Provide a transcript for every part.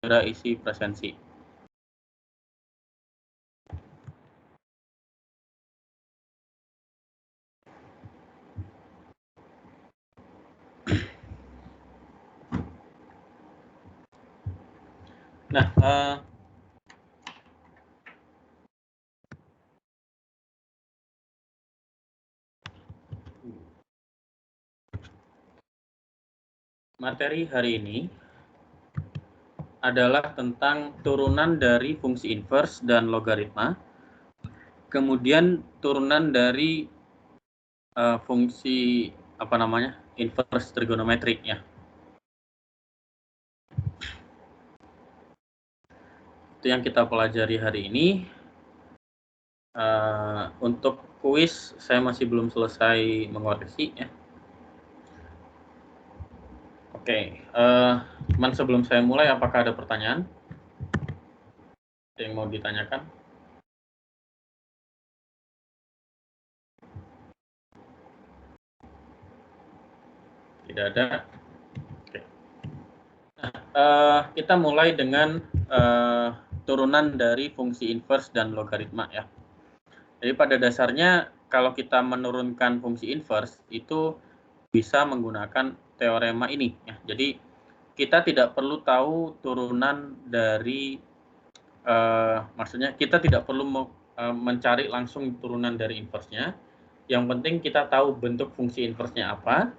kira isi presensi. Nah, materi hari ini adalah tentang turunan dari fungsi inverse dan logaritma, kemudian turunan dari fungsi inverse trigonometrik ya. Itu yang kita pelajari hari ini. Untuk kuis saya masih belum selesai mengoreksi ya. Oke, cuman sebelum saya mulai, apakah ada pertanyaan yang mau ditanyakan? Tidak ada. Oke. Nah, kita mulai dengan turunan dari fungsi inverse dan logaritma ya. Jadi pada dasarnya kalau kita menurunkan fungsi inverse itu bisa menggunakan teorema ini ya. Jadi kita tidak perlu tahu turunan dari maksudnya kita tidak perlu mencari langsung turunan dari inverse-nya. Yang penting kita tahu bentuk fungsi inverse-nya apa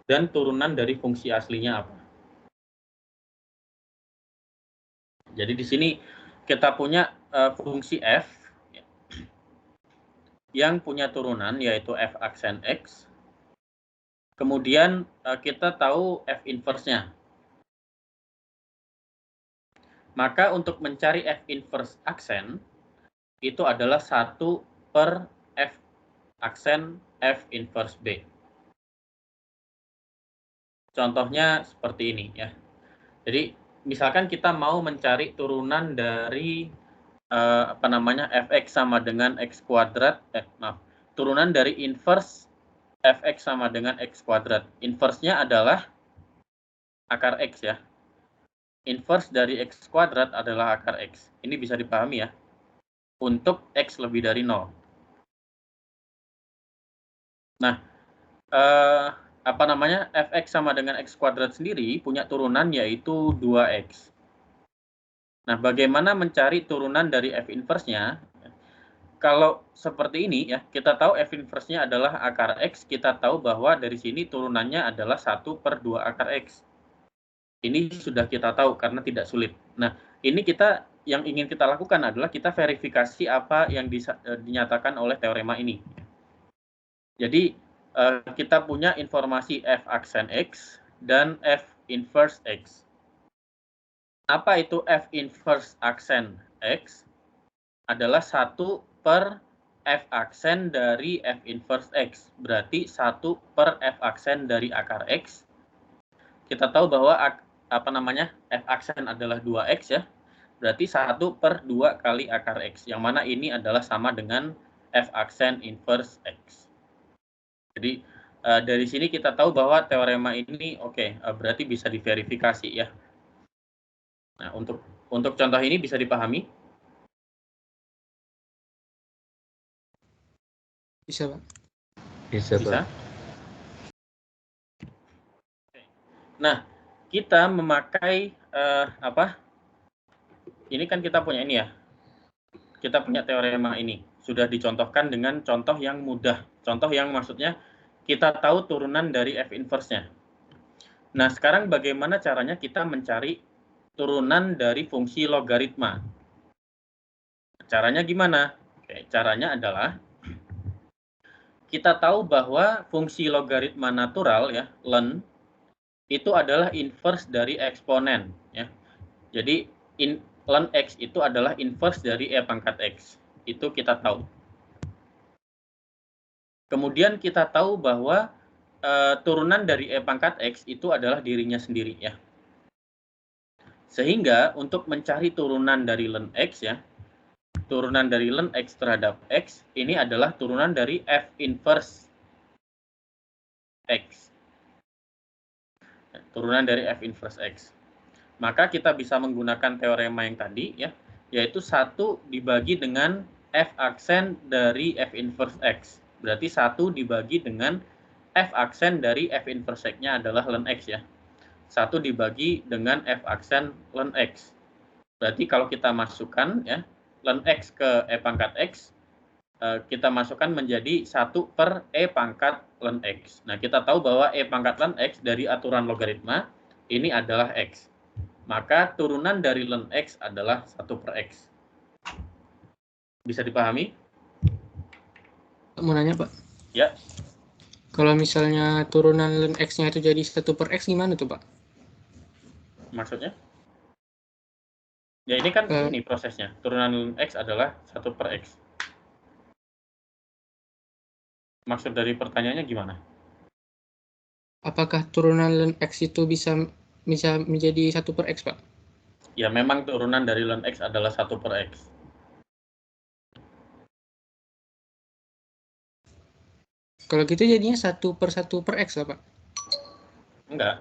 dan turunan dari fungsi aslinya apa. Jadi di sini kita punya fungsi f yang punya turunan yaitu f aksen x. Kemudian kita tahu f inverse-nya. Maka untuk mencari f inverse aksen itu adalah 1 per f aksen f inverse b. Contohnya seperti ini ya. Jadi misalkan kita mau mencari turunan dari fx sama dengan x kuadrat, turunan dari inverse fx sama dengan x kuadrat. Inverse-nya adalah akar x ya. Inverse dari x kuadrat adalah akar x. Ini bisa dipahami ya. Untuk x lebih dari 0. Nah, fx sama dengan x kuadrat sendiri punya turunan yaitu 2x. Nah, bagaimana mencari turunan dari f inverse-nya? Kalau seperti ini ya, kita tahu f inverse-nya adalah akar x, kita tahu bahwa dari sini turunannya adalah 1 per 2 akar x. Ini sudah kita tahu karena tidak sulit. Nah, ini yang ingin kita lakukan adalah kita verifikasi apa yang dinyatakan oleh teorema ini. Jadi, kita punya informasi f aksen x dan f inverse x. Apa itu f inverse aksen x? Adalah 1 per f aksen dari f inverse x. Berarti 1 per f aksen dari akar x. Kita tahu bahwa f aksen adalah 2x ya. Berarti 1 per 2 kali akar x. Yang mana ini adalah sama dengan f aksen inverse x. Jadi dari sini kita tahu bahwa teorema ini berarti bisa diverifikasi ya. Nah, untuk contoh ini bisa dipahami? Bisa, Pak. Bisa, Pak. Nah, kita memakai ini kan kita punya ini ya. Kita punya teorema ini. Sudah dicontohkan dengan contoh yang mudah. Contoh yang maksudnya kita tahu turunan dari f inverse-nya. Nah, sekarang bagaimana caranya kita mencari turunan dari fungsi logaritma? Caranya gimana? Caranya adalah kita tahu bahwa fungsi logaritma natural ya, ln, itu adalah inverse dari eksponen ya. Jadi ln x itu adalah inverse dari e pangkat x. Itu kita tahu. Kemudian kita tahu bahwa turunan dari e pangkat x itu adalah dirinya sendiri ya. Sehingga untuk mencari turunan dari ln x ya, turunan dari ln x terhadap x ini adalah turunan dari f inverse x. Turunan dari f inverse x. Maka kita bisa menggunakan teorema yang tadi ya, yaitu 1 dibagi dengan F aksen dari F inverse X. Berarti 1 dibagi dengan F aksen dari F inverse X-nya adalah ln X ya. 1 dibagi dengan F aksen ln X. Berarti kalau kita masukkan ya, ln X ke E pangkat X, kita masukkan menjadi 1 per E pangkat ln X. Nah, kita tahu bahwa E pangkat ln X dari aturan logaritma ini adalah X. Maka turunan dari ln X adalah 1 per X. Bisa dipahami? Mau nanya, Pak. Ya. Kalau misalnya turunan ln X-nya itu jadi 1 per X, gimana tuh, Pak? Maksudnya? Ya, ini kan ini prosesnya. Turunan ln X adalah 1 per X. Maksud dari pertanyaannya gimana? Apakah turunan ln X itu bisa menjadi 1 per X, Pak? Ya, memang turunan dari ln X adalah 1 per X. Kalau gitu jadinya 1 per X lah, Pak? Enggak.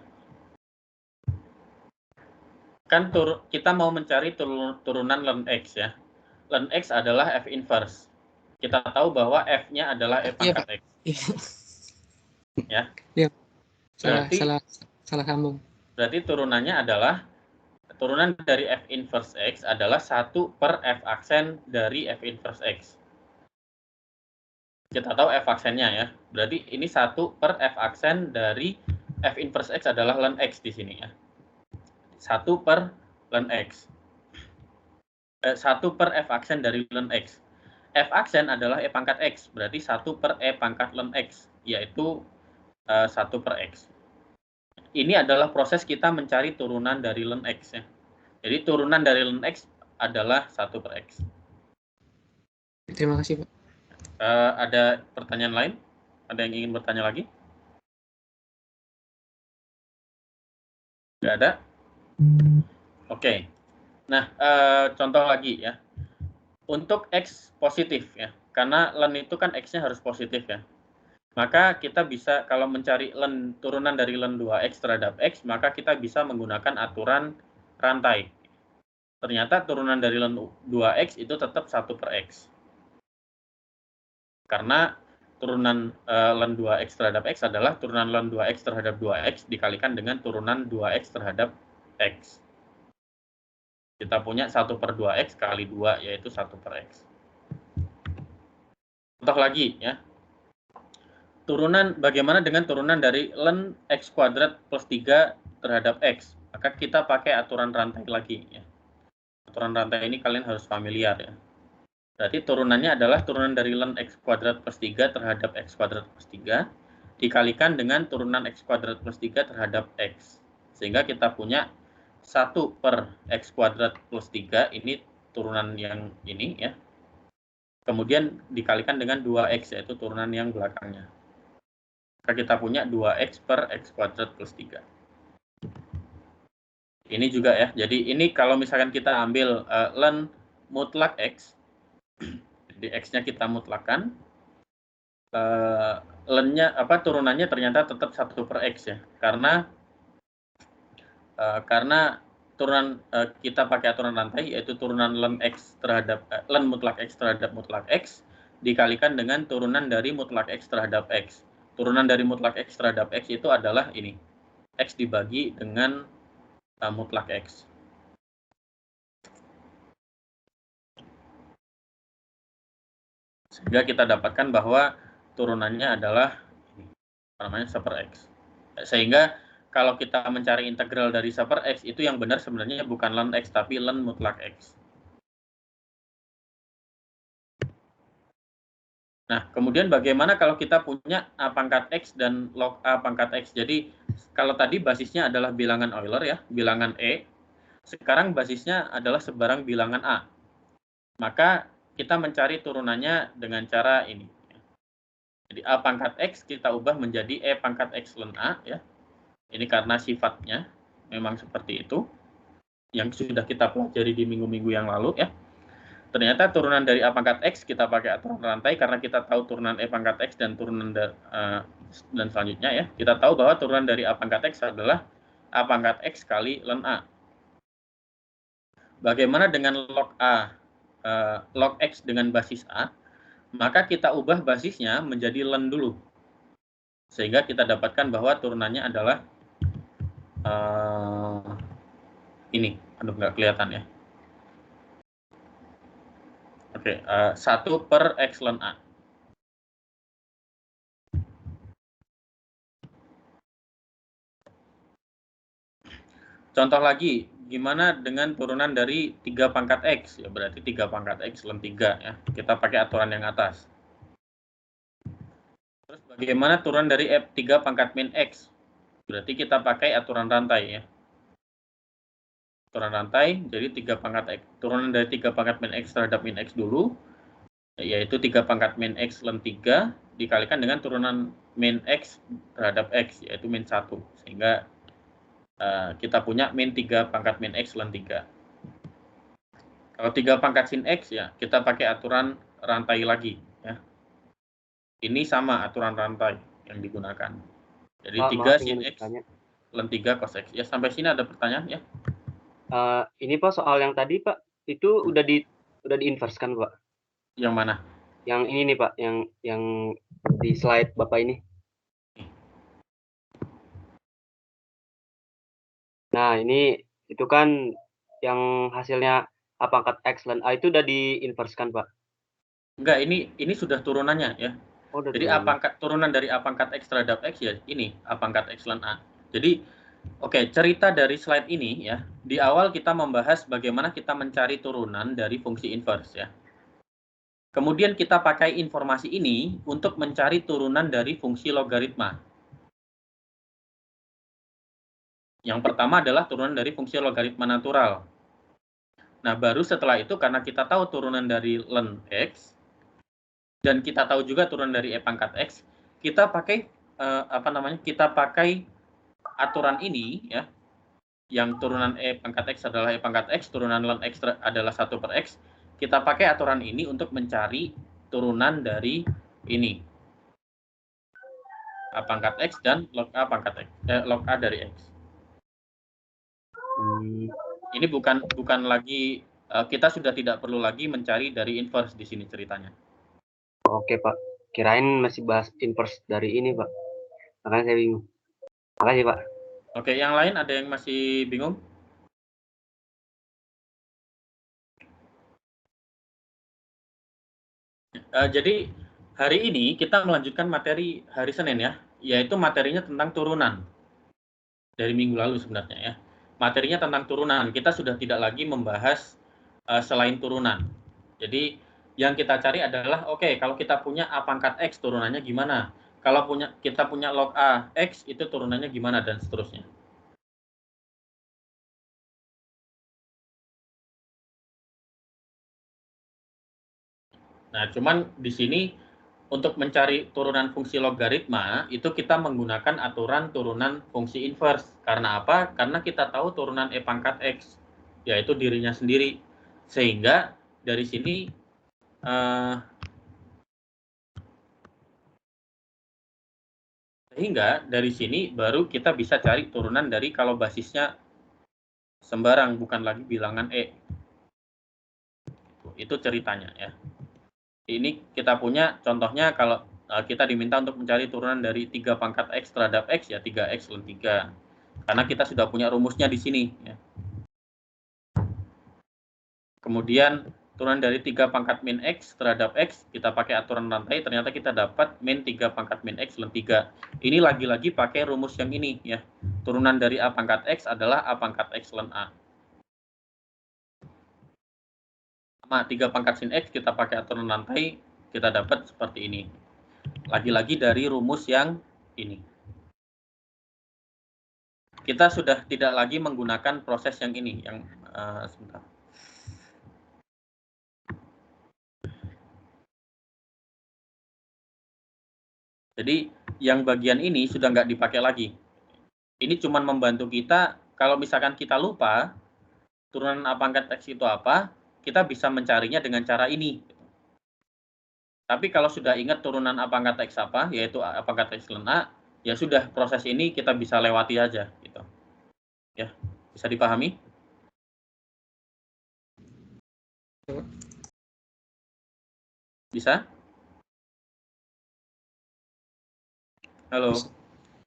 Kan kita mau mencari turunan ln X ya. Ln X adalah F inverse. Kita tahu bahwa F-nya adalah E pangkat X. Ya. Iya. Berarti salah sambung. Berarti turunannya adalah turunan dari F inverse X adalah 1 per F aksen dari F inverse X. Kita tahu F aksennya ya. Berarti ini 1 per F aksen dari F inverse X adalah ln X di sini ya. 1 per ln X. 1 per F aksen dari ln X. F aksen adalah E pangkat X. Berarti 1 per E pangkat ln X. Yaitu 1 per X. Ini adalah proses kita mencari turunan dari ln X ya. Jadi turunan dari ln X adalah 1 per X. Terima kasih, Pak. Ada pertanyaan lain? Ada yang ingin bertanya lagi? Nggak ada? Oke. Nah, contoh lagi ya. Untuk X positif ya. Karena ln itu kan X-nya harus positif ya. Maka kita bisa, kalau mencari ln turunan dari ln 2X terhadap X, maka kita bisa menggunakan aturan rantai. Ternyata turunan dari ln 2X itu tetap 1 per X. Karena turunan ln 2X terhadap X adalah turunan ln 2X terhadap 2X dikalikan dengan turunan 2X terhadap X. Kita punya 1 per 2X kali 2, yaitu 1 per X. Contoh lagi ya. Bagaimana dengan turunan dari ln X kuadrat plus 3 terhadap X? Maka kita pakai aturan rantai lagi ya. Aturan rantai ini kalian harus familiar ya. Berarti turunannya adalah turunan dari ln X kuadrat plus 3 terhadap X kuadrat plus 3 dikalikan dengan turunan X kuadrat plus 3 terhadap X. Sehingga kita punya 1 per X kuadrat plus 3, ini turunan yang ini ya. Kemudian dikalikan dengan 2X, yaitu turunan yang belakangnya. Maka kita punya 2X per X kuadrat plus 3. Ini juga ya, jadi ini kalau misalkan kita ambil ln mutlak X, jadi X-nya kita mutlakkan, turunannya ternyata tetap 1 per X ya, karena turunan kita pakai aturan rantai, yaitu turunan ln X terhadap ln mutlak X terhadap mutlak X dikalikan dengan turunan dari mutlak X terhadap X. Turunan dari mutlak X terhadap X itu adalah ini, X dibagi dengan mutlak X. Sehingga kita dapatkan bahwa turunannya adalah namanya 1 per X. Sehingga kalau kita mencari integral dari 1 per X, itu yang benar sebenarnya bukan ln X, tapi ln mutlak X. Nah, kemudian bagaimana kalau kita punya A pangkat X dan log A pangkat X? Jadi, kalau tadi basisnya adalah bilangan Euler ya, bilangan E. Sekarang basisnya adalah sebarang bilangan A. Maka kita mencari turunannya dengan cara ini. Jadi A pangkat X kita ubah menjadi E pangkat X ln A ya. Ini karena sifatnya memang seperti itu, yang sudah kita pelajari di minggu-minggu yang lalu ya. Ternyata turunan dari A pangkat X kita pakai aturan rantai karena kita tahu turunan E pangkat X dan turunan dan selanjutnya ya. Kita tahu bahwa turunan dari A pangkat X adalah A pangkat X kali ln A. bagaimana dengan log A, log X dengan basis A, maka kita ubah basisnya menjadi len dulu. Sehingga kita dapatkan bahwa turunannya adalah ini. Aduh, nggak kelihatan ya. Oke, 1 per X len A. Contoh lagi, gimana dengan turunan dari 3 pangkat X? Ya berarti 3 pangkat X len 3 ya. Kita pakai aturan yang atas. Terus bagaimana turunan dari F3 pangkat min X? Berarti kita pakai aturan rantai ya. Aturan rantai, jadi 3 pangkat X. Turunan dari 3 pangkat min X terhadap min X dulu, yaitu 3 pangkat min X len 3, dikalikan dengan turunan min X terhadap X, yaitu min 1. Sehingga kita punya min 3 pangkat min X len 3. Kalau 3 pangkat sin X ya kita pakai aturan rantai lagi ya. Ini sama aturan rantai yang digunakan. Jadi Pak, 3 maaf, sin ingin X bertanya. len 3 cos X. Ya sampai sini ada pertanyaan ya? Ini Pak, soal yang tadi Pak, itu udah diinverskan Pak? Yang mana? Yang ini nih Pak, yang di slide Bapak ini. Nah, ini itu kan yang hasilnya A pangkat X len A itu udah diinverskan Pak? Enggak, ini sudah turunannya ya. Oh, udah Jadi A turunannya. pangkat turunan dari A pangkat X terhadap X ya ini A pangkat X len A. Jadi oke, cerita dari slide ini ya. Di awal kita membahas bagaimana kita mencari turunan dari fungsi inverse ya. Kemudian kita pakai informasi ini untuk mencari turunan dari fungsi logaritma. Yang pertama adalah turunan dari fungsi logaritma natural. Nah, baru setelah itu karena kita tahu turunan dari len X, dan kita tahu juga turunan dari E pangkat X, kita pakai kita pakai aturan ini ya, yang turunan E pangkat X adalah E pangkat X, turunan len X adalah 1 per X, kita pakai aturan ini untuk mencari turunan dari ini. A pangkat X dan log A pangkat X, log A dari X. Ini bukan lagi, kita sudah tidak perlu lagi mencari dari inverse di sini ceritanya. Oke Pak, kirain masih bahas inverse dari ini Pak. Makanya saya bingung. Makasih Pak. Oke, yang lain ada yang masih bingung? Jadi hari ini kita melanjutkan materi hari Senin ya, yaitu materinya tentang turunan. Dari minggu lalu sebenarnya ya. Materinya tentang turunan. Kita sudah tidak lagi membahas selain turunan. Jadi yang kita cari adalah oke, kalau kita punya A pangkat X turunannya gimana? Kalau kita punya log A X itu turunannya gimana dan seterusnya. Nah, cuman di sini untuk mencari turunan fungsi logaritma itu kita menggunakan aturan turunan fungsi inverse. Karena apa? Karena kita tahu turunan E pangkat X, yaitu dirinya sendiri. Sehingga dari sini baru kita bisa cari turunan dari kalau basisnya sembarang, bukan lagi bilangan E. Itu ceritanya ya. Ini kita punya contohnya kalau kita diminta untuk mencari turunan dari 3 pangkat X terhadap X ya 3X len 3. Karena kita sudah punya rumusnya di sini ya. Kemudian turunan dari 3 pangkat min X terhadap X, kita pakai aturan rantai, ternyata kita dapat min 3 pangkat min X len 3. Ini lagi-lagi pakai rumus yang ini ya. Turunan dari A pangkat X adalah A pangkat X len A. Sama 3 pangkat sin X kita pakai aturan rantai, kita dapat seperti ini. Lagi-lagi dari rumus yang ini. Kita sudah tidak lagi menggunakan proses yang ini, yang sebentar. Jadi yang bagian ini sudah nggak dipakai lagi. Ini cuma membantu kita, kalau misalkan kita lupa turunan A pangkat X itu apa, kita bisa mencarinya dengan cara ini. Tapi kalau sudah ingat turunan A pangkat X apa, yaitu A pangkat X len A, ya sudah, proses ini kita bisa lewati aja gitu. Ya, bisa dipahami? Bisa? Halo,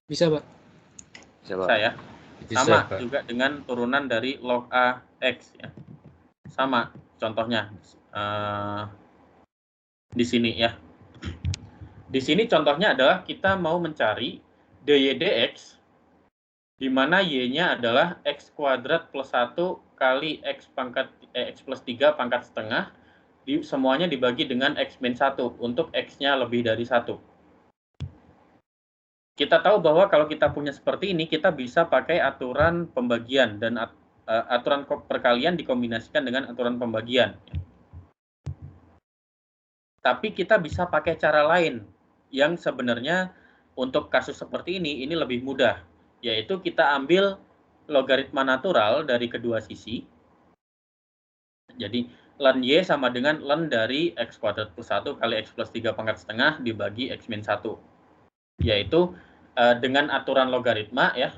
Bisa, Pak. Bisa, Pak. saya Bisa, sama Pak. juga dengan turunan dari log A X ya. Sama contohnya di sini ya. Di sini contohnya adalah kita mau mencari dy dx di mana y-nya adalah x kuadrat plus 1 kali x plus 3 pangkat setengah, semuanya dibagi dengan x min 1 untuk x-nya lebih dari 1. Kita tahu bahwa kalau kita punya seperti ini, kita bisa pakai aturan pembagian dan aturan perkalian dikombinasikan dengan aturan pembagian. Tapi kita bisa pakai cara lain yang sebenarnya untuk kasus seperti ini lebih mudah, yaitu kita ambil logaritma natural dari kedua sisi. Jadi ln y sama dengan ln dari x kuadrat plus 1 kali x plus 3 pangkat setengah dibagi x min 1. Yaitu dengan aturan logaritma ya,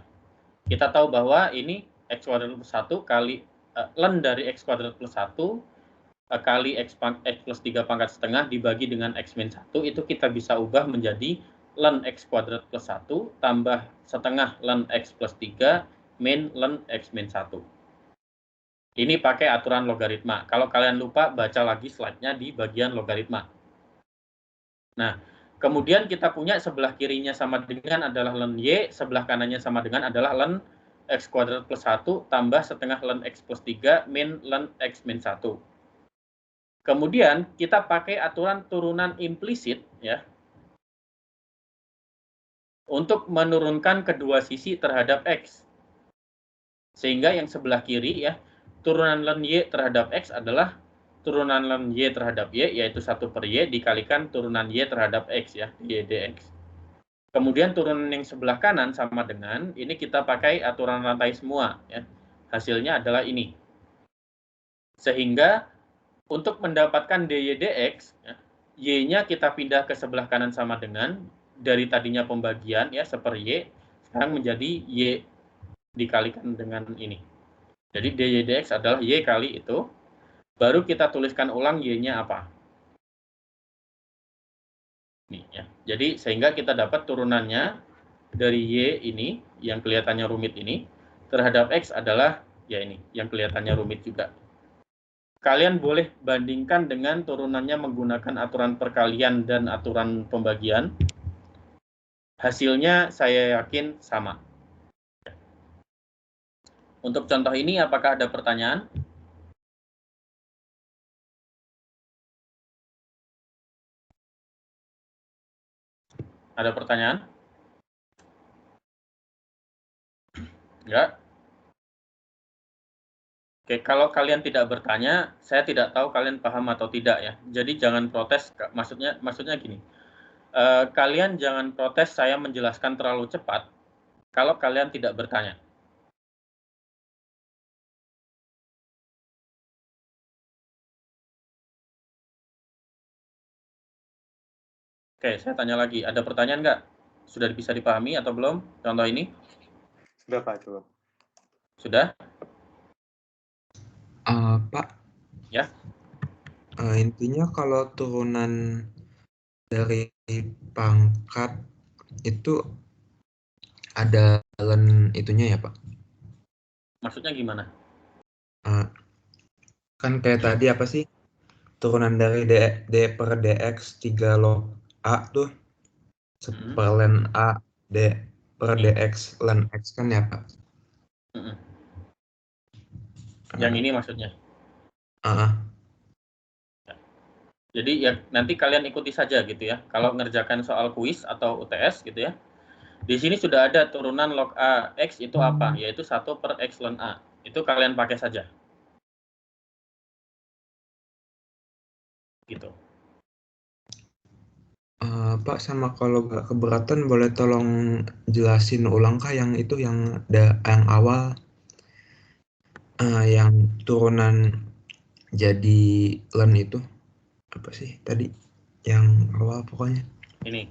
kita tahu bahwa ini x kuadrat plus 1 kali ln dari x kuadrat plus 1 kali x plus 3 pangkat setengah dibagi dengan x min 1, itu kita bisa ubah menjadi ln x kuadrat plus 1 tambah setengah ln x plus 3 min ln x min 1. Ini pakai aturan logaritma. Kalau kalian lupa, baca lagi slide-nya di bagian logaritma. Nah, kemudian kita punya sebelah kirinya sama dengan adalah ln y, sebelah kanannya sama dengan adalah ln x kuadrat plus 1 tambah setengah ln x plus 3 min ln x min 1. Kemudian kita pakai aturan turunan implisit ya, untuk menurunkan kedua sisi terhadap x. Sehingga yang sebelah kiri ya, turunan ln y terhadap x adalah turunan ln y terhadap y, yaitu 1 per y dikalikan turunan y terhadap x ya, y dx. Kemudian turunan yang sebelah kanan sama dengan, ini kita pakai aturan rantai semua ya. Hasilnya adalah ini. Sehingga untuk mendapatkan dy dx, ya, y-nya kita pindah ke sebelah kanan sama dengan, dari tadinya pembagian ya, 1 per y, sekarang menjadi y dikalikan dengan ini. Jadi dy dx adalah y kali itu, baru kita tuliskan ulang y-nya apa. Nih, ya. Jadi sehingga kita dapat turunannya dari y ini, yang kelihatannya rumit ini, terhadap x adalah ya ini, yang kelihatannya rumit juga. Kalian boleh bandingkan dengan turunannya menggunakan aturan perkalian dan aturan pembagian. Hasilnya saya yakin sama. Untuk contoh ini, apakah ada pertanyaan? Ada pertanyaan? Enggak? Oke, kalau kalian tidak bertanya, saya tidak tahu kalian paham atau tidak ya. Jadi jangan protes, maksudnya gini. Kalian jangan protes saya menjelaskan terlalu cepat kalau kalian tidak bertanya. Oke, saya tanya lagi. Ada pertanyaan nggak? Sudah bisa dipahami atau belum contoh ini? Sudah, Pak. Coba. Sudah? Pak, Ya. Intinya kalau turunan dari pangkat itu ada ln itunya ya, Pak? Maksudnya gimana? Kan kayak tadi apa sih? Turunan dari d per dx 3 log a tuh per ln a d per dx ln x kan ya, Pak? Yang ini maksudnya? Ya. Jadi ya nanti kalian ikuti saja gitu ya. Kalau ngerjakan soal kuis atau UTS gitu ya. Di sini sudah ada turunan log A X itu apa? Yaitu 1 per X ln A. Itu kalian pakai saja. Gitu. Pak, sama kalau nggak keberatan boleh tolong jelasin ulang kah yang itu yang awal yang turunan jadi ln itu apa sih tadi yang awal pokoknya ini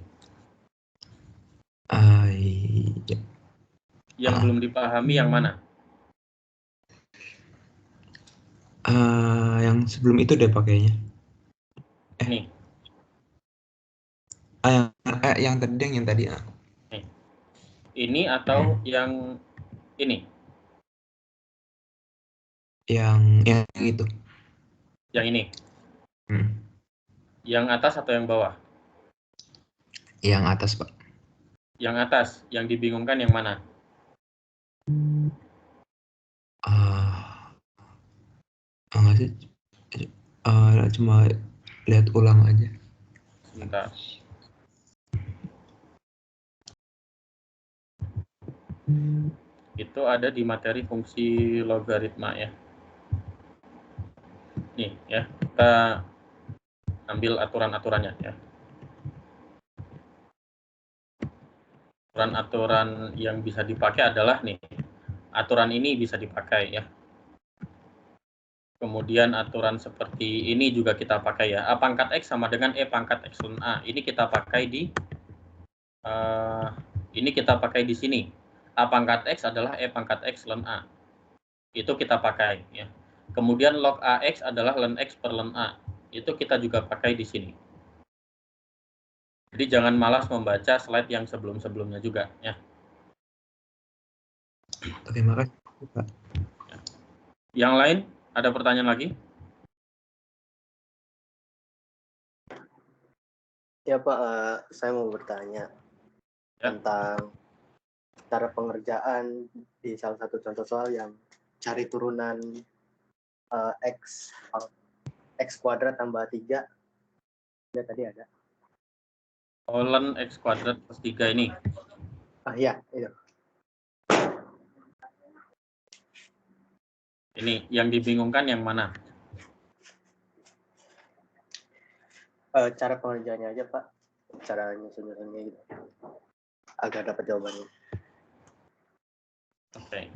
iya. Yang belum dipahami yang mana? Yang sebelum itu deh pakainya. Nih, Yang tadi yang tadi. nih. Ini atau yang ini? Yang itu. Yang ini? Yang atas atau yang bawah? Yang atas, Pak. Yang atas, yang dibingungkan yang mana? Enggak sih. Cuma lihat ulang aja. Sebentar. Itu ada di materi fungsi logaritma ya. Nih ya, kita ambil aturan-aturannya ya. Aturan-aturan yang bisa dipakai adalah nih, aturan ini bisa dipakai ya. Kemudian aturan seperti ini juga kita pakai ya. A pangkat X sama dengan E pangkat X ln A. Ini kita pakai di sini. A pangkat X adalah E pangkat X ln A. Itu kita pakai ya. Kemudian log AX adalah ln X per ln A. Itu kita juga pakai di sini. Jadi jangan malas membaca slide yang sebelum-sebelumnya juga ya. Oke, makasih, Pak. Yang lain ada pertanyaan lagi? Ya Pak, saya mau bertanya tentang cara pengerjaan di salah satu contoh soal yang cari turunan X kuadrat tambah 3. Ya tadi ada. Ln X kuadrat plus 3 ini. Iya, itu. Ini yang dibingungkan yang mana? Cara pengerjaannya aja Pak, cara nyusun-nyusunnya gitu, agar dapat jawabannya. Oke.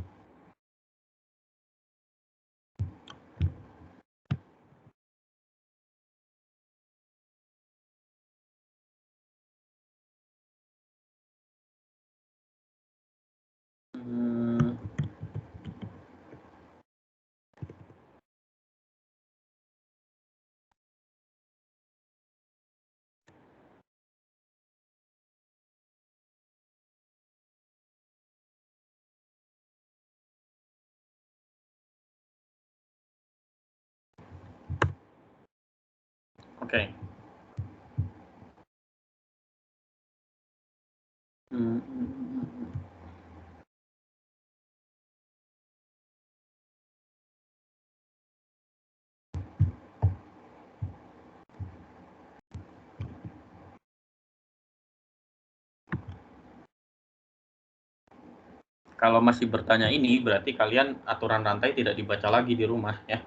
Oke. Kalau masih bertanya ini, berarti kalian aturan rantai tidak dibaca lagi di rumah ya.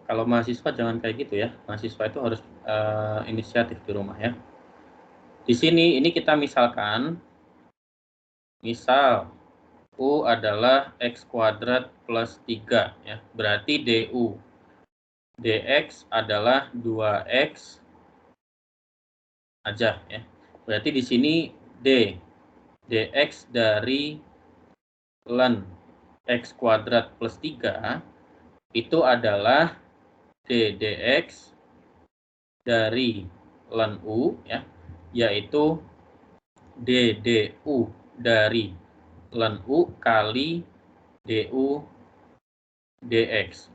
Kalau mahasiswa jangan kayak gitu ya. Mahasiswa itu harus inisiatif di rumah ya. Di sini ini kita misalkan, misal U adalah X kuadrat plus 3 ya. Berarti DU dx adalah 2X aja ya. Berarti di sini dx dari ln X kuadrat plus 3 itu adalah dx dari ln U ya, yaitu du dari ln U kali du dx.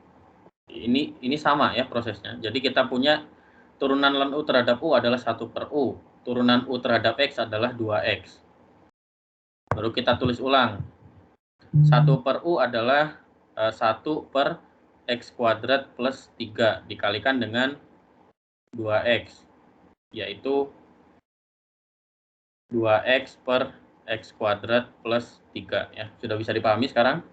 Ini sama ya prosesnya. Jadi kita punya turunan ln U terhadap U adalah 1 per U. Turunan U terhadap X adalah 2X. Baru kita tulis ulang. 1 per U adalah 1 per X kuadrat plus 3 dikalikan dengan 2X. Yaitu 2X per X kuadrat plus 3 ya. Sudah bisa dipahami sekarang?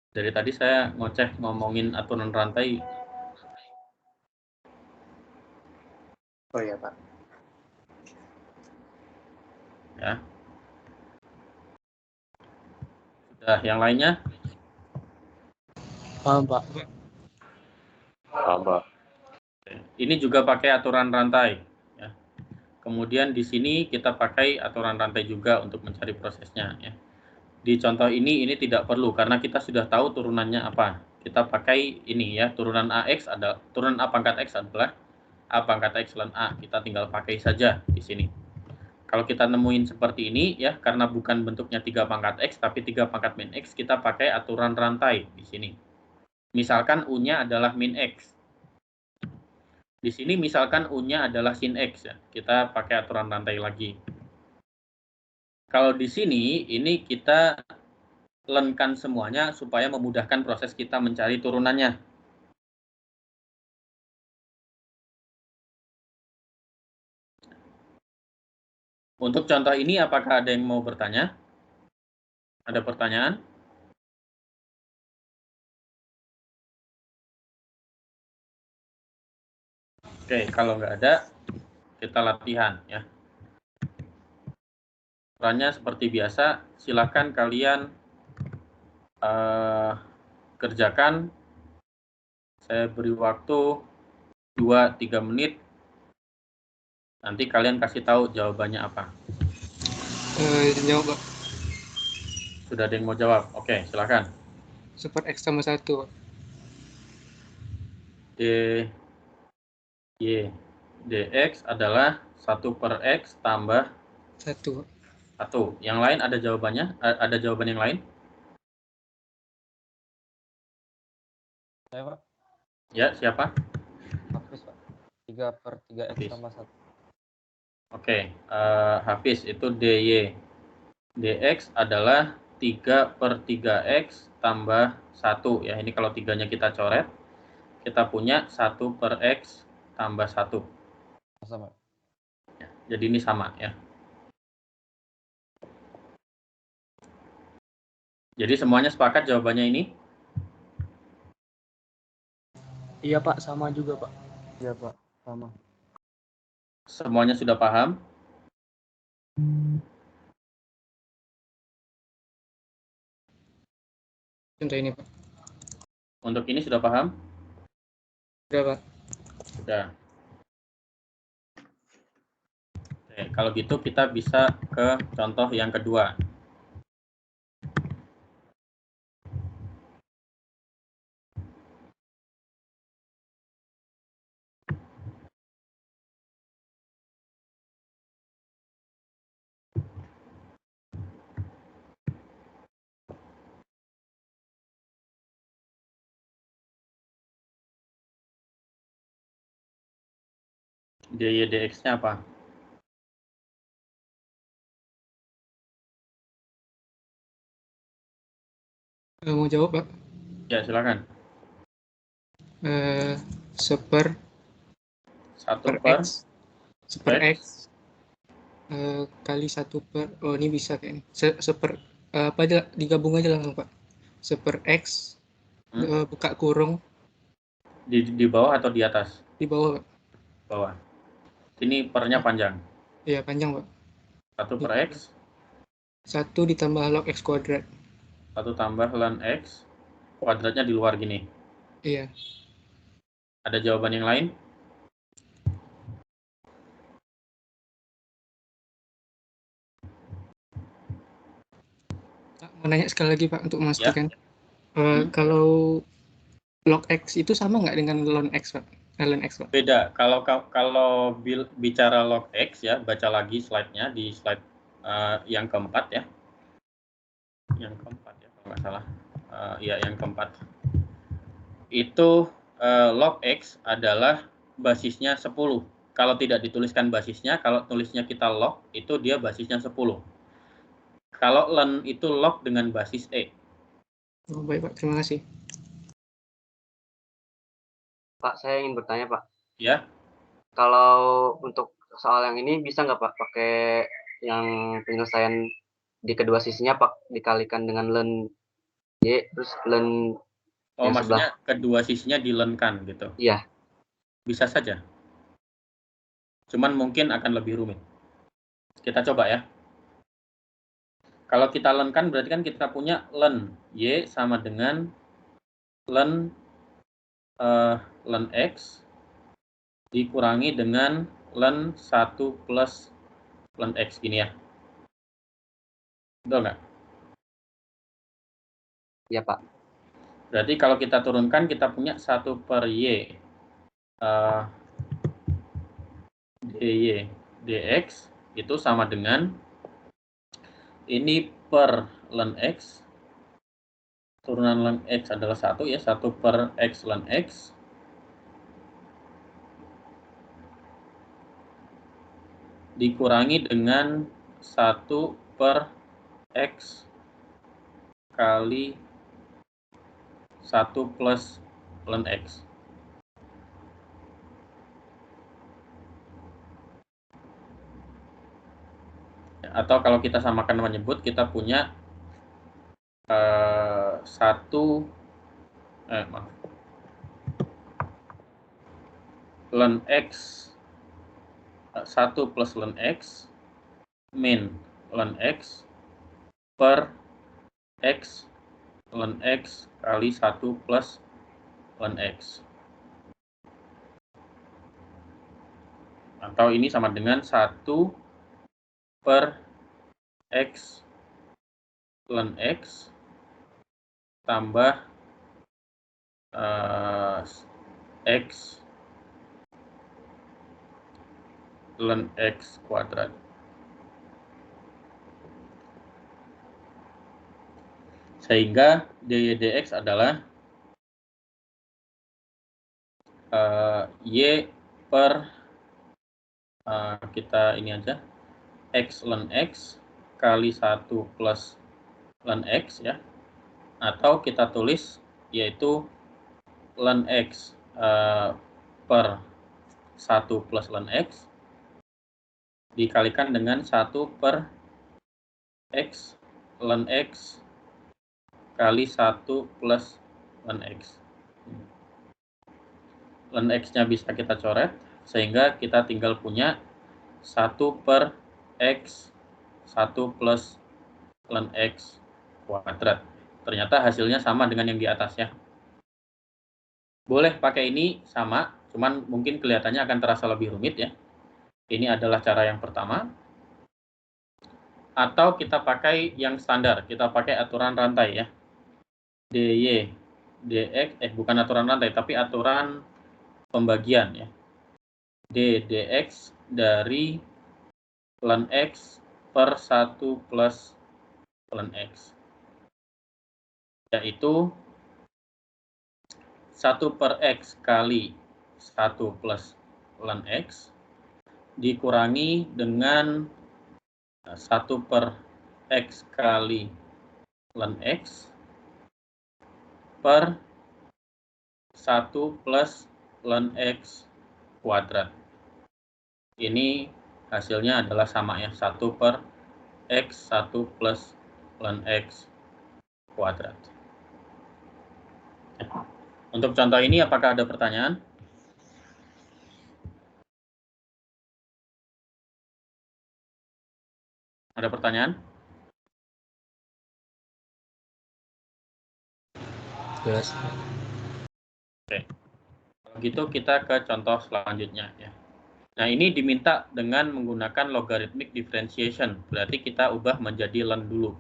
Dari tadi saya ngomongin aturan rantai. Oh iya Pak. Ya. Sudah, yang lainnya? Paham, Pak. Paham, Pak. Ini juga pakai aturan rantai. Ya. Kemudian di sini kita pakai aturan rantai juga untuk mencari prosesnya. Ya. di contoh ini tidak perlu karena kita sudah tahu turunannya apa. Kita pakai ini ya, turunan A pangkat X adalah A pangkat X ln A. Kita tinggal pakai saja di sini. Kalau kita nemuin seperti ini ya, karena bukan bentuknya 3 pangkat X tapi 3 pangkat min X, kita pakai aturan rantai di sini. Misalkan U-nya adalah min X. Di sini misalkan U-nya adalah sin X ya. Kita pakai aturan rantai lagi. Kalau di sini ini kita lenkan semuanya supaya memudahkan proses kita mencari turunannya. Untuk contoh ini apakah ada yang mau bertanya? Ada pertanyaan? Oke, kalau nggak ada, kita latihan ya. Perannya seperti biasa, silakan kalian kerjakan. Saya beri waktu 2-3 menit. Nanti kalian kasih tahu jawabannya apa. Jawab, Pak. Sudah ada yang mau jawab? Oke, silakan. Super X tambah 1. dx adalah 1/x tambah 1. 1. Yang lain ada jawabannya? Ada jawaban yang lain? Saya, Pak. Ya, siapa? Hafiz, Pak. 3/3x Hafiz. tambah 1. Oke, Hafiz itu dy. dx adalah 3/3x tambah 1 ya. Ini kalau 3-nya kita coret, kita punya 1/x tambah 1. Sama. Ya, jadi ini sama ya. Jadi semuanya sepakat jawabannya ini? Iya Pak, sama juga Pak. Iya, Pak. Sama. Semuanya sudah paham? Contoh ini, Pak. Untuk ini sudah paham? Sudah, Pak. Sudah. Oke, kalau gitu kita bisa ke contoh yang kedua. dy dx-nya apa? Mau jawab, Pak? Ya, silakan. Super 1/x. Super X kali 1/, oh ini bisa kayaknya. Super apa aja digabung aja langsung, Pak. Super X buka kurung Di bawah atau di atas? di bawah, Pak. Bawah. Ini pernya panjang. Iya, panjang, Pak. 1/x. 1 ditambah log X kuadrat. 1 tambah ln x kuadratnya di luar gini. Iya. Ada jawaban yang lain? Mau nanya sekali lagi, Pak, untuk memastikan. Kalau log X itu sama nggak dengan ln X, Pak? Ln X, Pak? Beda. Kalau bicara log X ya, baca lagi slide-nya di slide yang keempat ya. Yang keempat ya, kalau nggak salah. Ya, yang keempat. Itu log X adalah basisnya 10. Kalau tidak dituliskan basisnya, kalau tulisnya kita log, itu dia basisnya 10. Kalau ln itu log dengan basis E. Oh, baik, Pak. Terima kasih. Pak, saya ingin bertanya, Pak. Ya. Kalau untuk soal yang ini bisa nggak, Pak, pakai yang penyelesaian di kedua sisinya, Pak, dikalikan dengan ln Y, terus ln Oh, maksudnya kedua sisinya dilenkan gitu? Iya. Bisa saja. Cuman mungkin akan lebih rumit. Kita coba ya. Kalau kita lenkan berarti kan kita punya ln Y sama dengan ln X dikurangi dengan ln 1 plus ln X gini ya. Betul nggak? Iya, Pak. Berarti kalau kita turunkan, kita punya 1 per Y. dy dx itu sama dengan ini per ln x. Turunan ln x adalah 1 ya, 1 per x ln x. Dikurangi dengan 1 per x kali 1 plus ln x. Atau kalau kita samakan menyebut, kita punya 1 ln x 1 plus ln x min ln x per x ln x kali 1 plus ln x. Atau ini sama dengan 1 per x ln x tambah x ln x kuadrat. Sehingga dy dx adalah y per kita ini aja x ln x kali 1 plus ln x ya, atau kita tulis yaitu ln x per 1 plus ln x dikalikan dengan 1 per x ln x kali 1 plus ln x. Ln x-nya bisa kita coret, sehingga kita tinggal punya 1 per x 1 plus ln x kuadrat. Ternyata hasilnya sama dengan yang di atasnya. Boleh pakai ini sama, cuman mungkin kelihatannya akan terasa lebih rumit ya. Ini adalah cara yang pertama. Atau kita pakai yang standar, kita pakai aturan rantai ya. dy dx, bukan aturan rantai, tapi aturan pembagian ya. d dx dari ln x per 1 plus ln x. Yaitu 1 per x kali 1 plus ln x dikurangi dengan 1 per x kali ln x per 1 plus ln x kuadrat. Ini hasilnya adalah sama ya, 1 per x 1 plus ln x kuadrat. Untuk contoh ini apakah ada pertanyaan? Ada pertanyaan? Jelas. Oke. Kalau gitu kita ke contoh selanjutnya ya. Nah, ini diminta dengan menggunakan logarithmic differentiation. Berarti kita ubah menjadi ln dulu.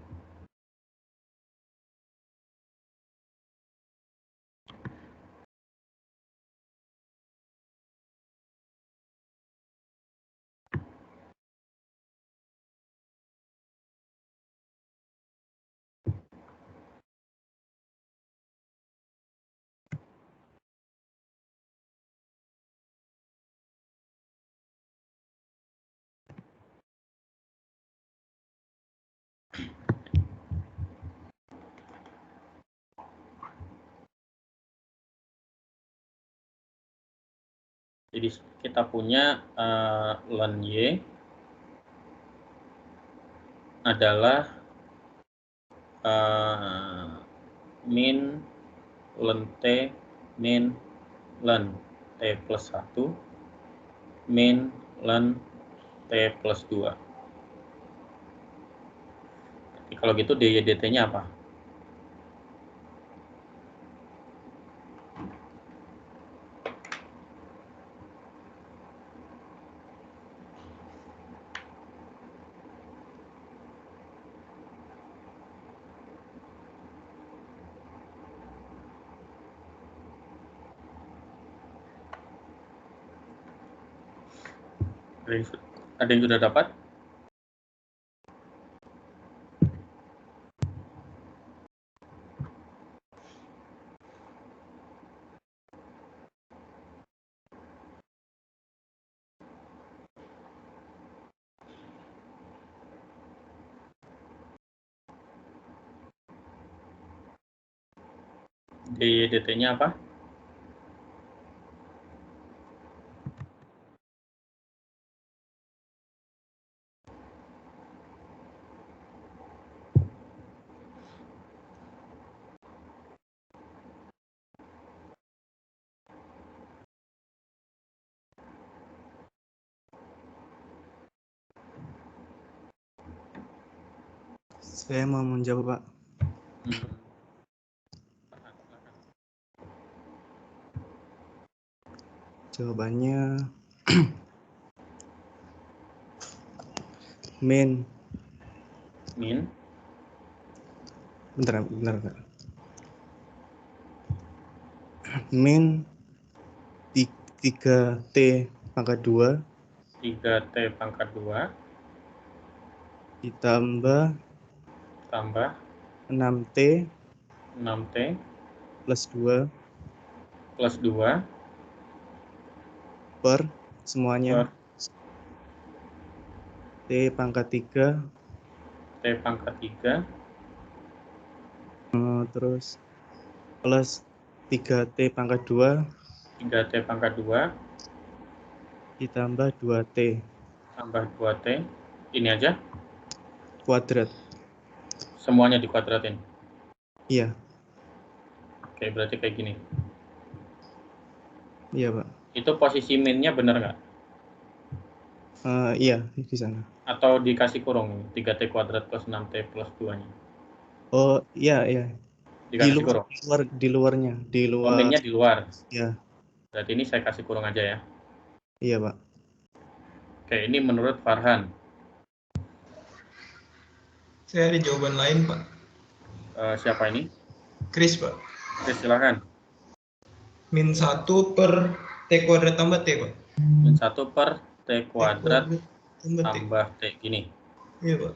Jadi kita punya ln y adalah min ln t min ln t plus 1 min ln t plus 2. Jadi kalau gitu dy dt-nya apa? Ada yang sudah dapat? DT-nya apa? Saya mau menjawab, Pak. Jawabannya min. Bentar. Min 3T pangkat 2 3T pangkat 2 ditambah 6T plus 2 per semuanya T pangkat 3 terus plus 3T pangkat 2 ditambah 2T ini aja kuadrat. semuanya dikuadratin. Iya. Oke, berarti kayak gini. Iya, Pak. Itu posisi minnya benar nggak? Iya, di sana. Atau dikasih kurung 3T kuadrat plus 6T plus 2-nya? Oh, iya. Dikasih kurung? Di luarnya. Minnya di luar? Iya. Berarti ini saya kasih kurung aja ya? Iya, Pak. Oke, ini menurut Farhan. Saya ada jawaban lain, Pak. Siapa ini? Chris, Pak. Chris, silakan. Min 1 per T kuadrat tambah T, Pak. Min 1 per T kuadrat tambah T. Gini. Iya, Pak.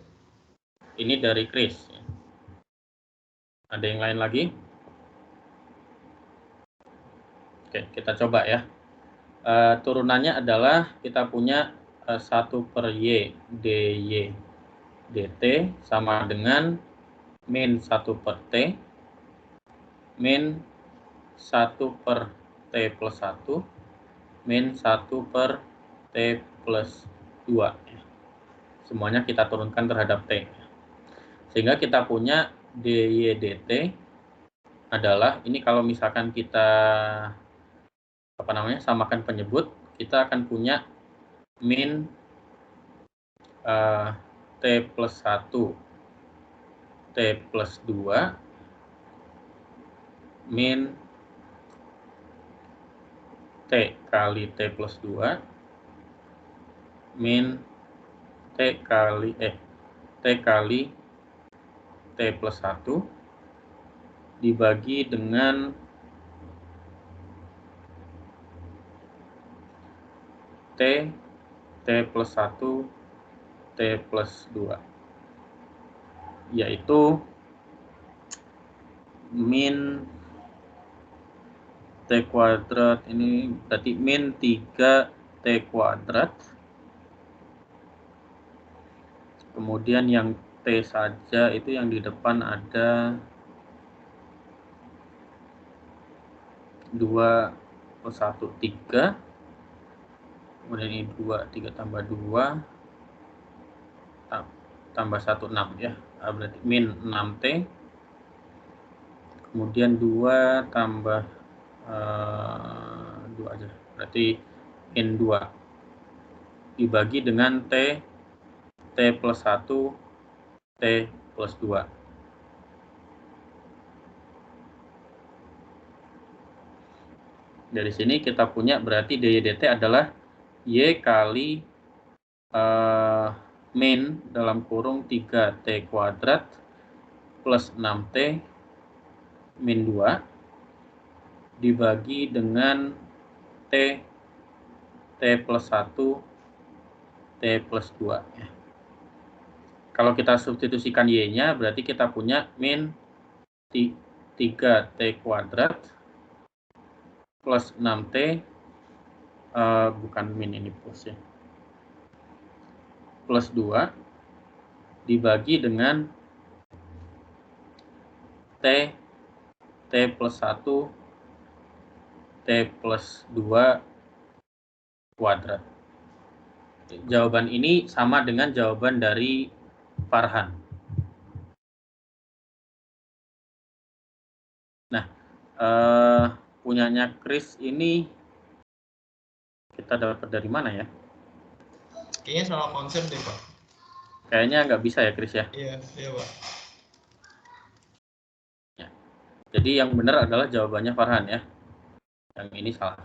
Ini dari Chris. Ada yang lain lagi? Oke, kita coba ya. Turunannya adalah kita punya 1 per Y dy dt sama dengan min 1 per T min 1 per T plus 1 min 1 per T plus 2. Semuanya kita turunkan terhadap T. Sehingga kita punya dy dt adalah, ini kalau misalkan kita samakan penyebut, kita akan punya min T plus 1 T plus 2 min T kali T plus 2 min T kali T plus 1 dibagi dengan T plus 1 T plus 2, yaitu min T kuadrat, ini berarti min 3T kuadrat, kemudian yang T saja itu yang di depan ada 2 plus 1, 3, kemudian ini 2, 3 tambah 2 tambah 1, 6 ya, berarti min 6T, kemudian 2 tambah 2 aja, berarti min 2 dibagi dengan T plus 1 T plus 2. Dari sini kita punya berarti dy dt adalah Y kali min dalam kurung 3T kuadrat plus 6T min 2 dibagi dengan T plus 1 T plus 2. Ya. Kalau kita substitusikan Y-nya, berarti kita punya min 3T kuadrat plus 6T, bukan min ini plus ya, plus 2 dibagi dengan T plus 1, T plus 2 kuadrat. Jawaban ini sama dengan jawaban dari Farhan. Nah, punyanya Chris ini kita dapat dari mana ya? Kayaknya salah konsep deh, Pak. Kayaknya nggak bisa ya, Chris ya? Iya, Pak. Ya. Jadi yang benar adalah jawabannya Farhan ya. Yang ini salah.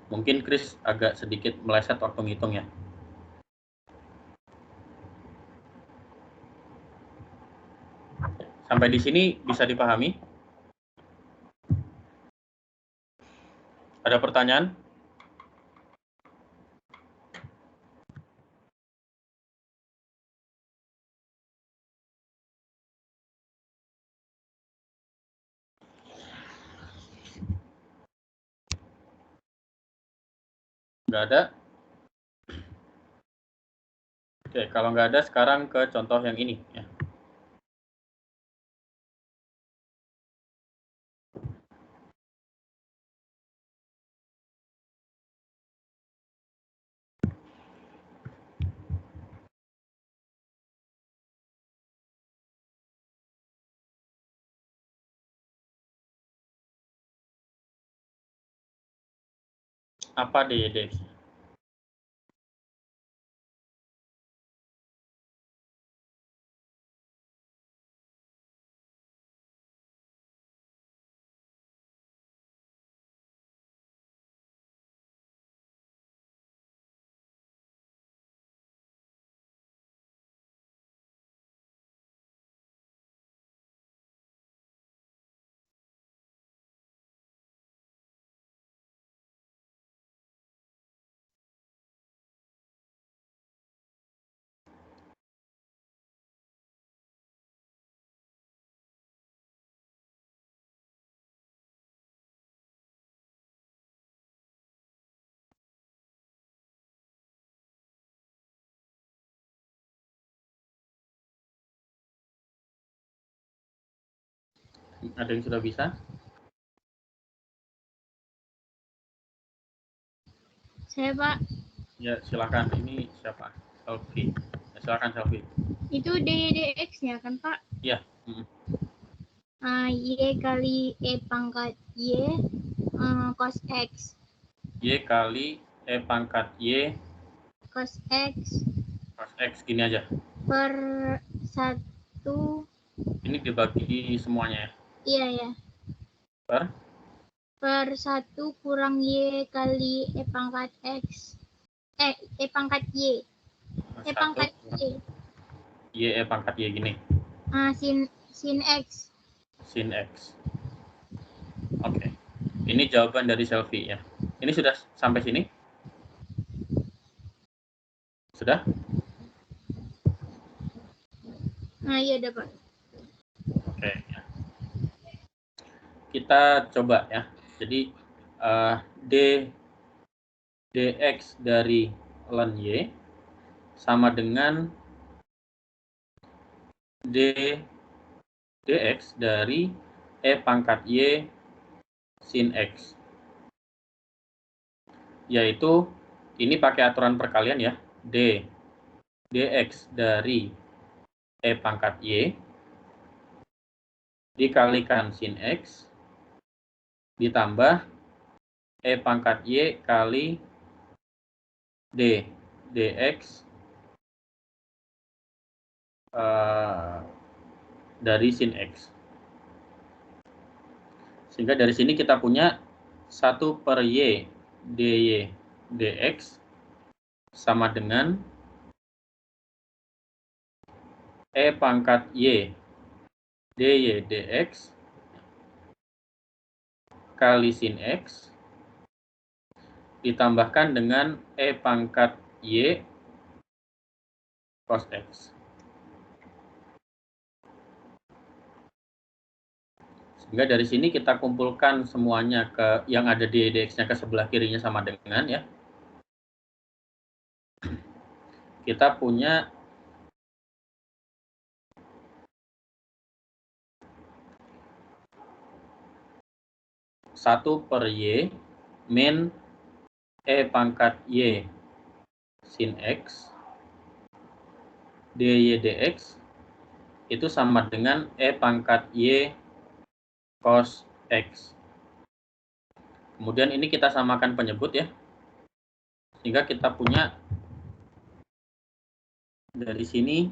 Mungkin Chris agak sedikit meleset waktu ngitung ya. Sampai di sini bisa dipahami? Ada pertanyaan? Nggak ada? Oke, kalau nggak ada sekarang ke contoh yang ini ya. Apa DYDX? Ada yang sudah bisa? Saya, Pak. Ya, silakan. Ini siapa? Selfie. Ya, silakan Selfie. Itu DYDX-nya kan, Pak? Iya. Y kali E pangkat Y cos X. Y kali E pangkat Y Cos X. Cos X, gini aja. Per 1. Ini dibagi semuanya ya? Iya, ya. Per 1 kurang Y kali E pangkat X. E pangkat Y. E pangkat Y. Y E pangkat Y gini. Sin X. Sin X. Oke. Ini jawaban dari Selfie ya. Ini sudah sampai sini? Sudah? Iya, dapat. Oke. Ya. Kita coba ya. Jadi dx dari ln Y sama dengan dx dari E pangkat Y sin X. Yaitu, ini pakai aturan perkalian ya, dx dari E pangkat Y dikalikan sin X ditambah E pangkat Y kali dx dari sin X. Sehingga dari sini kita punya 1 per Y dy dx sama dengan E pangkat Y dy dx kali sin X ditambahkan dengan E pangkat Y cos X. Sehingga dari sini kita kumpulkan semuanya ke yang ada di dx-nya ke sebelah kirinya sama dengan ya. Kita punya satu per y min e pangkat y sin x dy dx itu sama dengan e pangkat y cos x. Kemudian ini kita samakan penyebut ya. Sehingga kita punya dari sini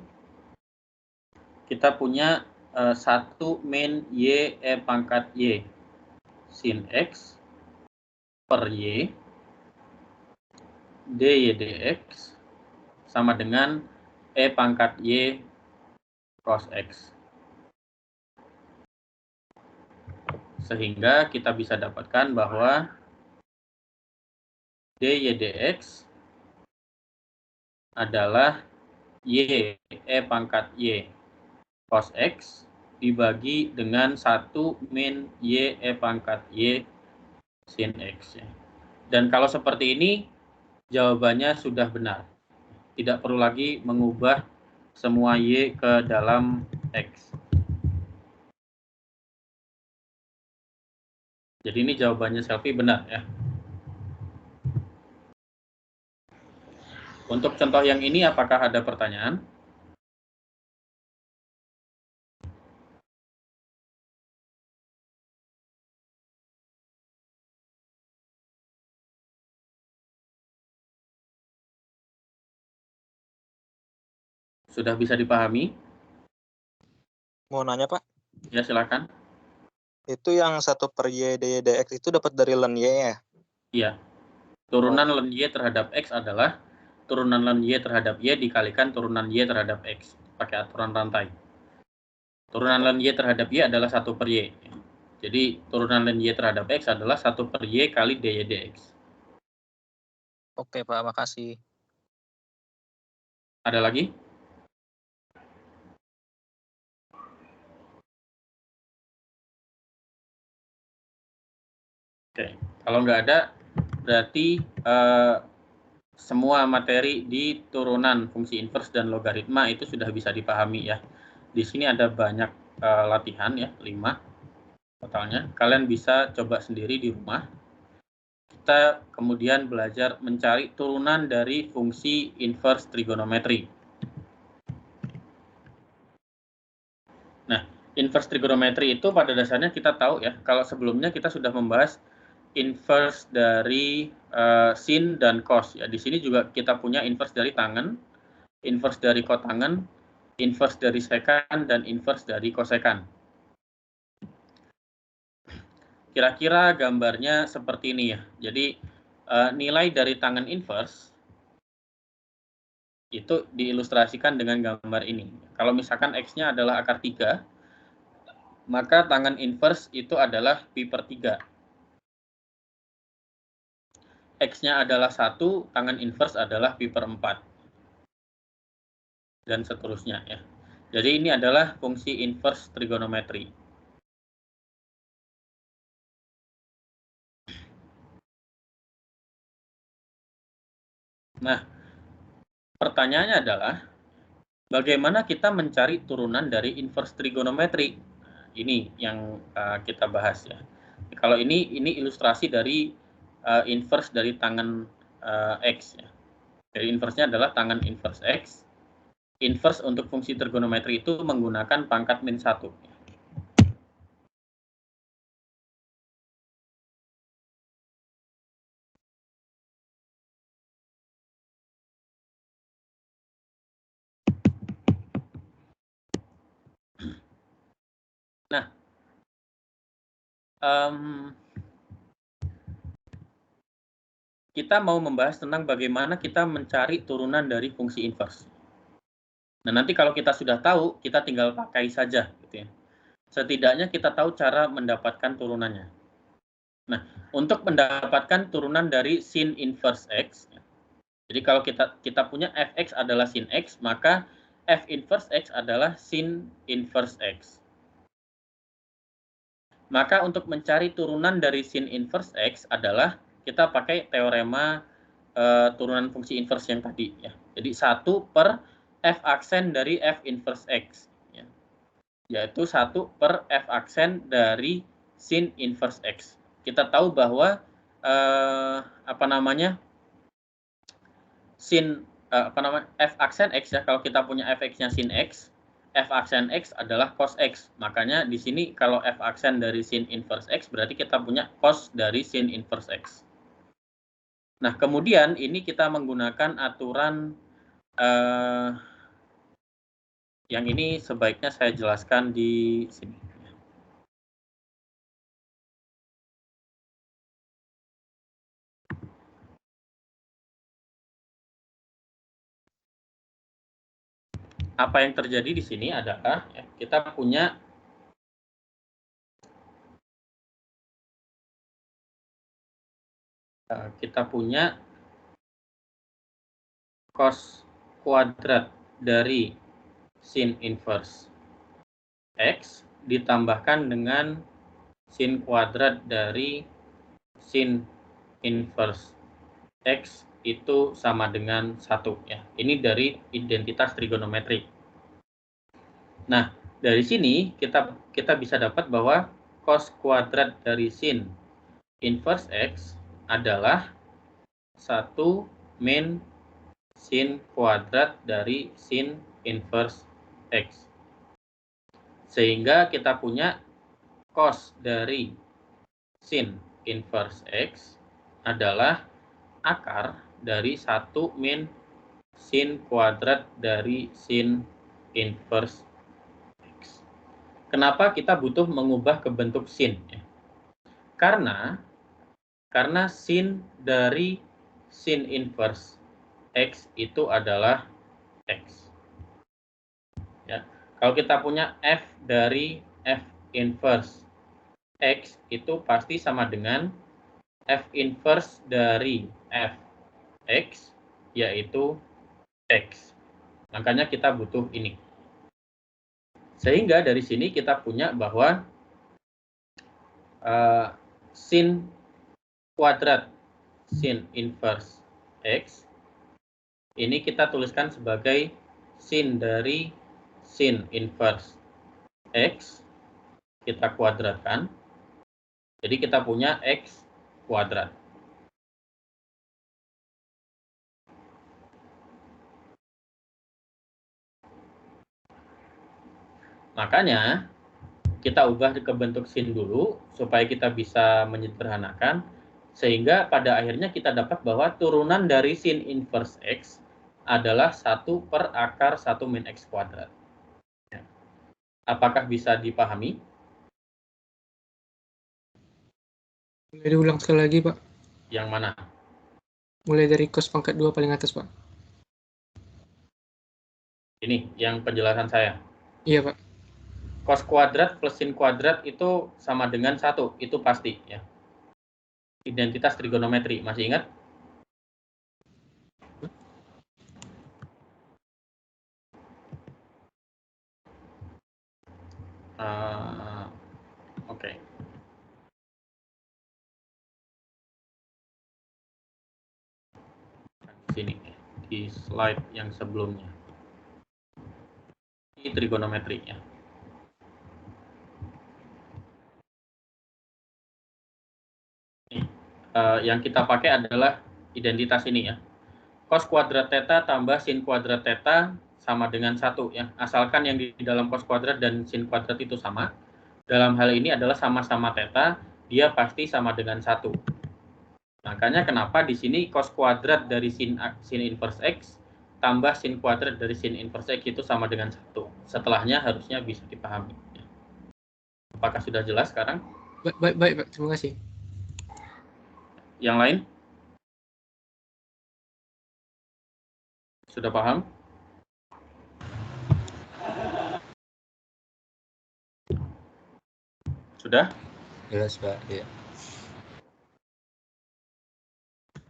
kita punya 1 min y e pangkat y sin x per y dy dx sama dengan e pangkat y cos x. Sehingga kita bisa dapatkan bahwa dy dx adalah y e pangkat y cos x dibagi dengan 1 min y e pangkat y sin x. Dan kalau seperti ini, jawabannya sudah benar. Tidak perlu lagi mengubah semua y ke dalam x. Jadi ini jawabannya Selvi benar ya. Untuk contoh yang ini, apakah ada pertanyaan? Sudah bisa dipahami? Mau nanya, Pak? Ya, silakan. Itu yang 1 per y dy dx itu dapat dari ln y ya? Iya. Turunan ln y terhadap x adalah turunan ln y terhadap y dikalikan turunan y terhadap x. Pakai aturan rantai. Turunan ln y terhadap y adalah 1 per y. Jadi turunan ln y terhadap x adalah 1 per y kali dy dx. Oke, Pak. Makasih. Ada lagi? Oke, kalau nggak ada, berarti semua materi di turunan fungsi inverse dan logaritma itu sudah bisa dipahami ya. Di sini ada banyak latihan ya, 5 totalnya. Kalian bisa coba sendiri di rumah. Kita kemudian belajar mencari turunan dari fungsi inverse trigonometri. Nah, inverse trigonometri itu pada dasarnya kita tahu ya, kalau sebelumnya kita sudah membahas inverse dari sin dan cos ya. Di sini juga kita punya inverse dari tangen, inverse dari kotangen, inverse dari sekan dan inverse dari kosekan. Kira-kira gambarnya seperti ini ya. Jadi nilai dari tangen inverse itu diilustrasikan dengan gambar ini. Kalau misalkan x-nya adalah akar 3, maka tangen inverse itu adalah pi per 3. X-nya adalah 1, tangen inverse adalah pi per 4. Dan seterusnya ya. Jadi ini adalah fungsi inverse trigonometri. Nah, pertanyaannya adalah bagaimana kita mencari turunan dari inverse trigonometri? Nah, ini yang kita bahas ya. Kalau ini ilustrasi dari inverse dari tangen x ya. Jadi inverse-nya adalah tangen inverse x. Inverse untuk fungsi trigonometri itu menggunakan pangkat min 1. Nah, kita mau membahas tentang bagaimana kita mencari turunan dari fungsi inverse. Nah, nanti kalau kita sudah tahu, kita tinggal pakai saja, gitu ya. Setidaknya kita tahu cara mendapatkan turunannya. Nah, untuk mendapatkan turunan dari sin inverse x, Jadi kalau kita punya fx adalah sin x, maka f inverse x adalah sin inverse x. Maka untuk mencari turunan dari sin inverse x adalah kita pakai teorema turunan fungsi inverse yang tadi ya. Jadi 1 per f aksen dari f inverse x ya. Yaitu 1 per f aksen dari sin inverse x. Kita tahu bahwa f aksen x ya, kalau kita punya fx-nya sin x, f aksen x adalah cos x. Makanya di sini kalau f aksen dari sin inverse x berarti kita punya cos dari sin inverse x. Nah, kemudian ini kita menggunakan aturan yang ini sebaiknya saya jelaskan di sini. Apa yang terjadi di sini adalah ya, kita punya cos kuadrat dari sin inverse x ditambahkan dengan sin kuadrat dari sin inverse x itu sama dengan 1 ya. Ini dari identitas trigonometrik. Nah, dari sini kita bisa dapat bahwa cos kuadrat dari sin inverse x adalah 1 min sin kuadrat dari sin inverse x. Sehingga kita punya cos dari sin inverse x adalah akar dari 1 min sin kuadrat dari sin inverse x. Kenapa kita butuh mengubah ke bentuk sin? Karena sin dari sin inverse x itu adalah x. Ya. Kalau kita punya f dari f inverse x itu pasti sama dengan f inverse dari f x yaitu x. Makanya kita butuh ini. Sehingga dari sini kita punya bahwa sin kuadrat sin inverse x ini kita tuliskan sebagai sin dari sin inverse x kita kuadratkan. Jadi kita punya x kuadrat. Makanya kita ubah ke bentuk sin dulu supaya kita bisa menyederhanakan, sehingga pada akhirnya kita dapat bahwa turunan dari sin inverse x adalah 1 per akar 1 min x kuadrat. Apakah bisa dipahami? Boleh diulang sekali lagi, Pak? Yang mana? Mulai dari cos pangkat 2 paling atas, Pak. Ini yang penjelasan saya. Iya, Pak. Cos kuadrat plus sin kuadrat itu sama dengan 1, itu pasti ya. Identitas trigonometri, masih ingat? Oke. Sini di slide yang sebelumnya. Ini trigonometri ya. Yang kita pakai adalah identitas ini ya. Cos kuadrat theta tambah sin kuadrat theta sama dengan 1 ya. Asalkan yang di dalam cos kuadrat dan sin kuadrat itu sama. Dalam hal ini adalah sama-sama theta, dia pasti sama dengan 1. Makanya kenapa di sini cos kuadrat dari sin inverse x tambah sin kuadrat dari sin inverse x itu sama dengan 1. Setelahnya harusnya bisa dipahami. Apakah sudah jelas sekarang? Baik, Pak. Terima kasih. Yang lain? Sudah paham? Sudah? Jelas, Pak. Iya.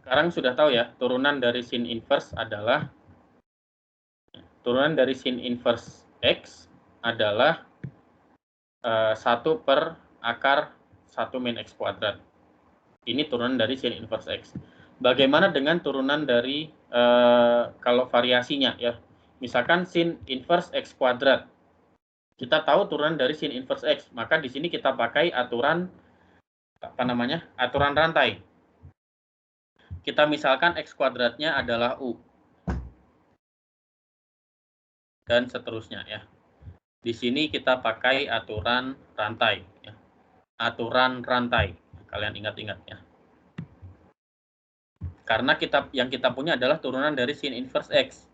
Sekarang sudah tahu ya, turunan dari sin inverse adalah sin inverse X adalah 1 per akar 1 min X kuadrat. Ini turunan dari sin inverse X. Bagaimana dengan turunan dari kalau variasinya ya? Misalkan sin inverse X kuadrat. Kita tahu turunan dari sin inverse X, maka di sini kita pakai aturan aturan rantai. Kita misalkan X kuadratnya adalah U. Dan seterusnya ya. Di sini kita pakai aturan rantai ya. Aturan rantai. Kalian ingat-ingat ya. Karena yang kita punya adalah turunan dari sin inverse X.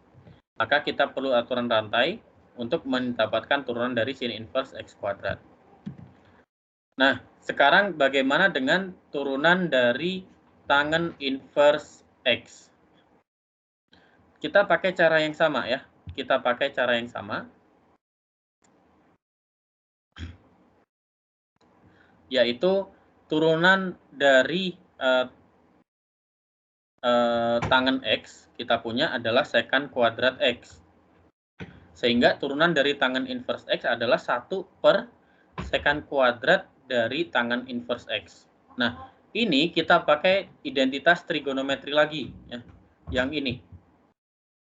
Maka kita perlu aturan rantai untuk mendapatkan turunan dari sin inverse X kuadrat. Nah, sekarang bagaimana dengan turunan dari tangen inverse X? Kita pakai cara yang sama ya. Kita pakai cara yang sama. Yaitu turunan dari tangen X kita punya adalah secant kuadrat X. Sehingga turunan dari tangen inverse X adalah 1 per secant kuadrat dari tangen inverse X. Nah, ini kita pakai identitas trigonometri lagi ya. Yang ini.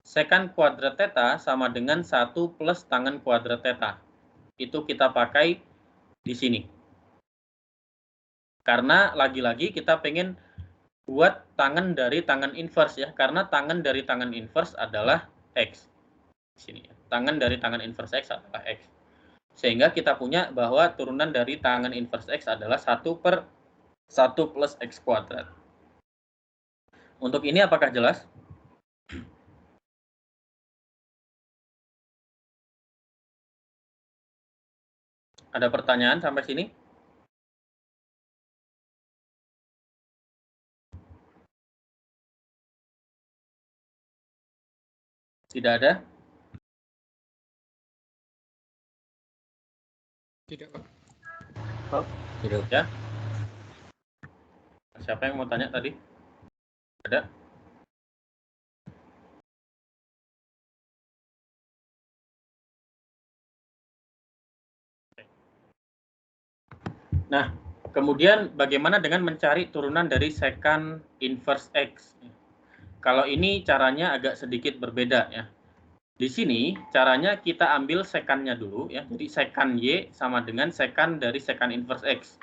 Secant kuadrat theta sama dengan 1 plus tangen kuadrat theta. Itu kita pakai di sini. Karena lagi-lagi kita pengen buat tangen dari tangen inverse ya, karena tangen dari tangen inverse adalah X. Sini ya. Tangen dari tangen inverse X adalah X. Sehingga kita punya bahwa turunan dari tangen inverse X adalah 1 per 1 plus X kuadrat. Untuk ini apakah jelas? Ada pertanyaan sampai sini? Tidak ada? Tidak, Pak. Tidak. Ya. Siapa yang mau tanya tadi? Ada? Nah, kemudian bagaimana dengan mencari turunan dari secant inverse X? Kalau ini caranya agak sedikit berbeda ya. Di sini caranya kita ambil secantnya dulu ya. Jadi secant Y sama dengan secant dari secant inverse X.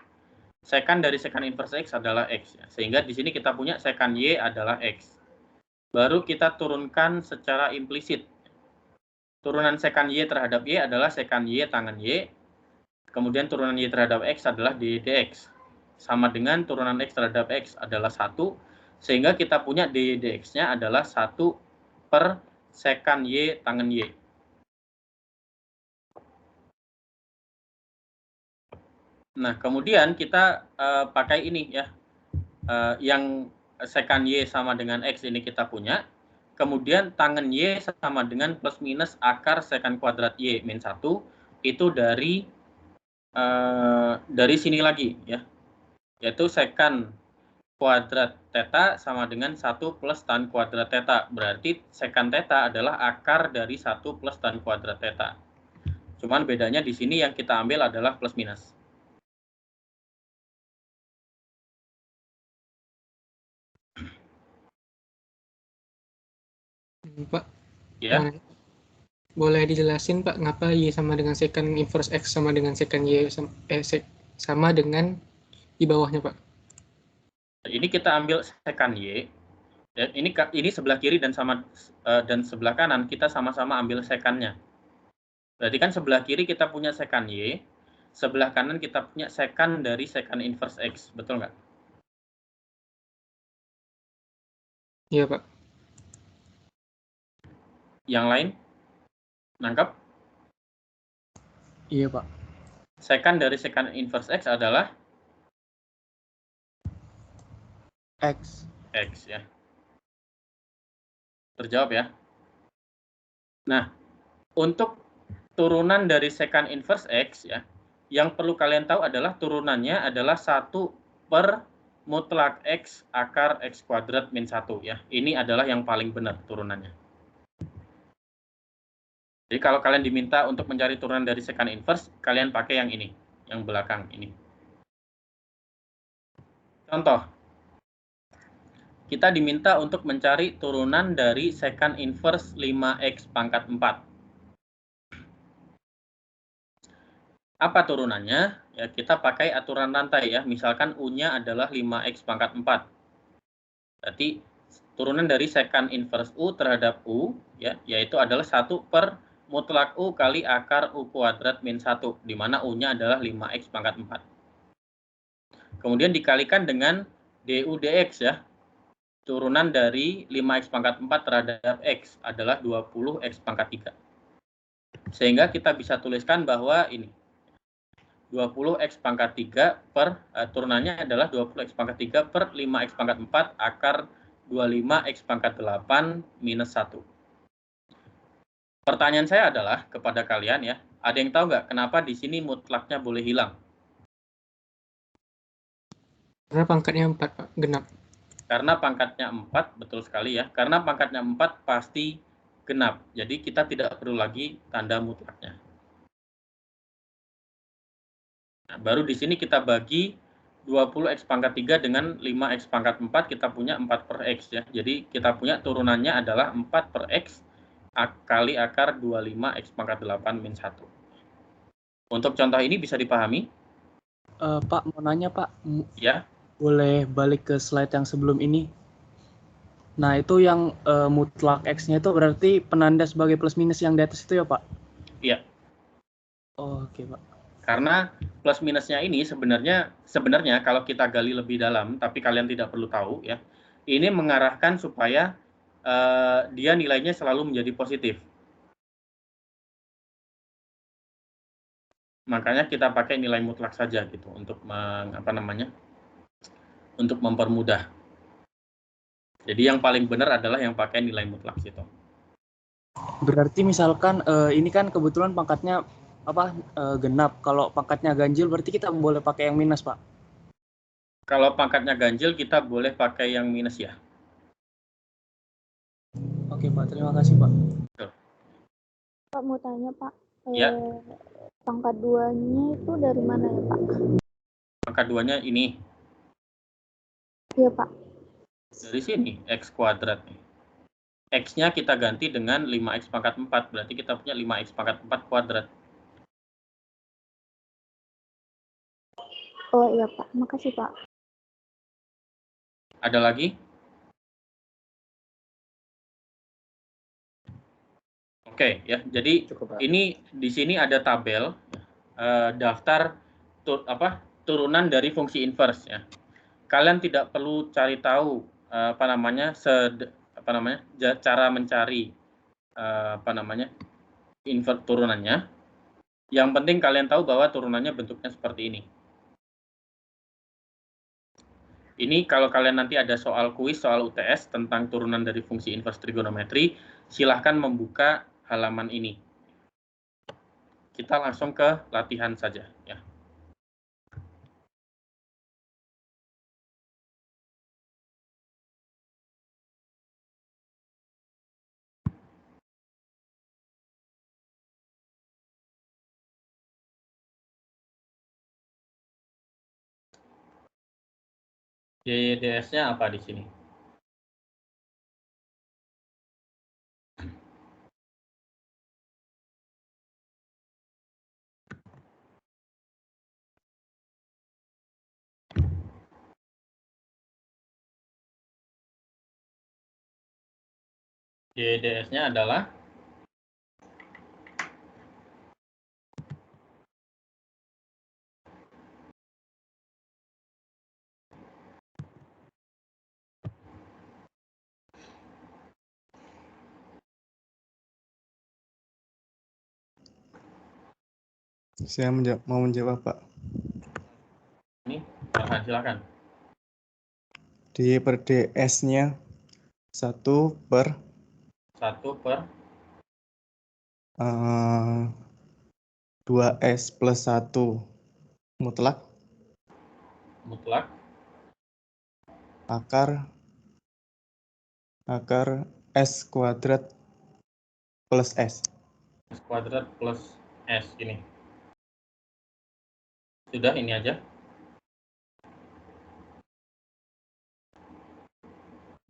Secant dari secant inverse X adalah X ya. Sehingga di sini kita punya secant Y adalah X. Baru kita turunkan secara implisit. Turunan secant Y terhadap Y adalah secant Y tangen Y. Kemudian turunan Y terhadap X adalah dx. Sama dengan turunan X terhadap X adalah 1. Sehingga kita punya dx-nya adalah 1 per secant Y tangen Y. Nah, kemudian kita pakai ini ya. Yang secant Y sama dengan X ini kita punya. Kemudian tangen Y sama dengan plus minus akar secant kuadrat Y min 1. Itu dari sini lagi ya. Yaitu secant kuadrat theta sama dengan 1 plus tan kuadrat theta. Berarti secant theta adalah akar dari 1 plus tan kuadrat theta. Cuman bedanya di sini yang kita ambil adalah plus minus. Pak, Ya. Boleh dijelasin Pak, ngapa Y sama dengan secant inverse X sama dengan secant Y sama dengan di bawahnya Pak? Ini kita ambil secant Y. Ini sebelah kiri dan sebelah kanan kita sama-sama ambil secantnya. Berarti kan sebelah kiri kita punya secant Y, sebelah kanan kita punya secant dari secant inverse X, betul nggak? Iya Pak. Yang lain? Nangkap? Iya Pak. Secant dari secant inverse X adalah? X. X ya. Terjawab ya. Nah, untuk turunan dari secant inverse X ya, yang perlu kalian tahu adalah turunannya adalah 1 per mutlak X akar X kuadrat min 1 ya. Ini adalah yang paling benar turunannya. Jadi kalau kalian diminta untuk mencari turunan dari secant inverse, kalian pakai yang ini, yang belakang ini. Contoh, kita diminta untuk mencari turunan dari secant inverse 5x pangkat 4. Apa turunannya? Ya, kita pakai aturan rantai ya. Misalkan U-nya adalah 5x pangkat 4. Berarti turunan dari secant inverse U terhadap U ya, yaitu adalah 1 per mutlak U kali akar U kuadrat min 1, di mana U-nya adalah 5x pangkat 4. Kemudian dikalikan dengan DU dx ya. Turunan dari 5x pangkat 4 terhadap X adalah 20x pangkat 3. Sehingga kita bisa tuliskan bahwa ini 20x pangkat 3 per turunannya adalah 20x pangkat 3 per 5x pangkat 4 akar 25x pangkat 8 minus 1. Pertanyaan saya adalah kepada kalian ya, ada yang tahu nggak kenapa di sini mutlaknya boleh hilang? Karena pangkatnya 4, Pak, genap. Karena pangkatnya 4, betul sekali ya. Karena pangkatnya 4 pasti genap. Jadi kita tidak perlu lagi tanda mutlaknya. Nah, baru di sini kita bagi 20x pangkat 3 dengan 5x pangkat 4, kita punya 4 per x ya. Jadi kita punya turunannya adalah 4 per x kali akar 25x pangkat 8 min 1. Untuk contoh ini bisa dipahami? Pak, mau nanya Pak. Ya. Boleh balik ke slide yang sebelum ini. Nah, itu yang mutlak X-nya itu berarti penanda sebagai plus minus yang di atas itu ya Pak? Iya. Oh, oke Pak. Karena plus minusnya ini sebenarnya kalau kita gali lebih dalam, tapi kalian tidak perlu tahu ya, ini mengarahkan supaya dia nilainya selalu menjadi positif. Makanya kita pakai nilai mutlak saja gitu untuk untuk mempermudah. Jadi yang paling benar adalah yang pakai nilai mutlak situ. Berarti misalkan ini kan kebetulan pangkatnya genap. Kalau pangkatnya ganjil berarti kita boleh pakai yang minus, Pak. Kalau pangkatnya ganjil kita boleh pakai yang minus ya. Oke Pak, terima kasih Pak. Pak mau tanya Pak. Ya. Pangkat 2-nya itu dari mana ya Pak? Pangkat 2-nya ini. Iya Pak. Dari sini x kuadrat nih. X-nya kita ganti dengan 5x pangkat 4, berarti kita punya 5x pangkat 4 kuadrat. Oh iya Pak, makasih Pak. Ada lagi? Oke ya, jadi ini di sini ada tabel daftar turunan dari fungsi inverse ya. Kalian tidak perlu cari tahu cara mencari invert turunannya. Yang penting kalian tahu bahwa turunannya bentuknya seperti ini. Ini kalau kalian nanti ada soal kuis, soal UTS tentang turunan dari fungsi inverse trigonometri, silahkan membuka halaman ini. Kita langsung ke latihan saja ya. DDS-nya apa di sini? DDS-nya adalah Saya mau menjawab, Pak. ini, silakan. D per DS-nya 1 per 2S plus 1 mutlak. akar S kuadrat plus S. S kuadrat plus S ini. Sudah, ini aja.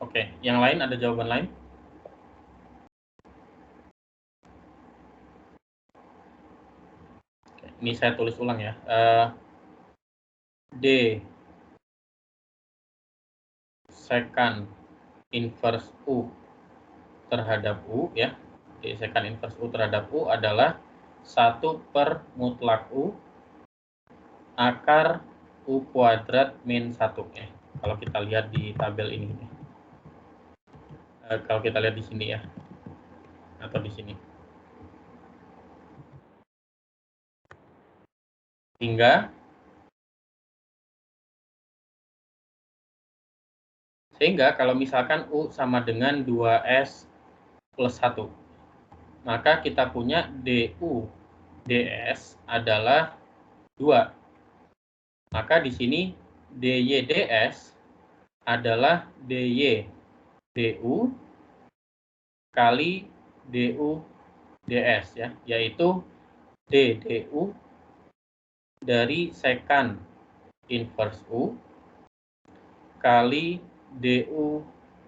Oke, yang lain ada jawaban lain? Oke, ini saya tulis ulang ya. D secant inverse U terhadap U ya. D secant inverse U terhadap U adalah 1 per mutlak U akar U kuadrat min 1 ya. Kalau kita lihat di tabel ini. Kalau kita lihat di sini ya. Atau di sini. Sehingga kalau misalkan U sama dengan 2S plus 1, maka kita punya DU DS adalah 2. Maka di sini DY DS adalah DY DU kali DU DS ya, yaitu D DU dari secant inverse U kali DU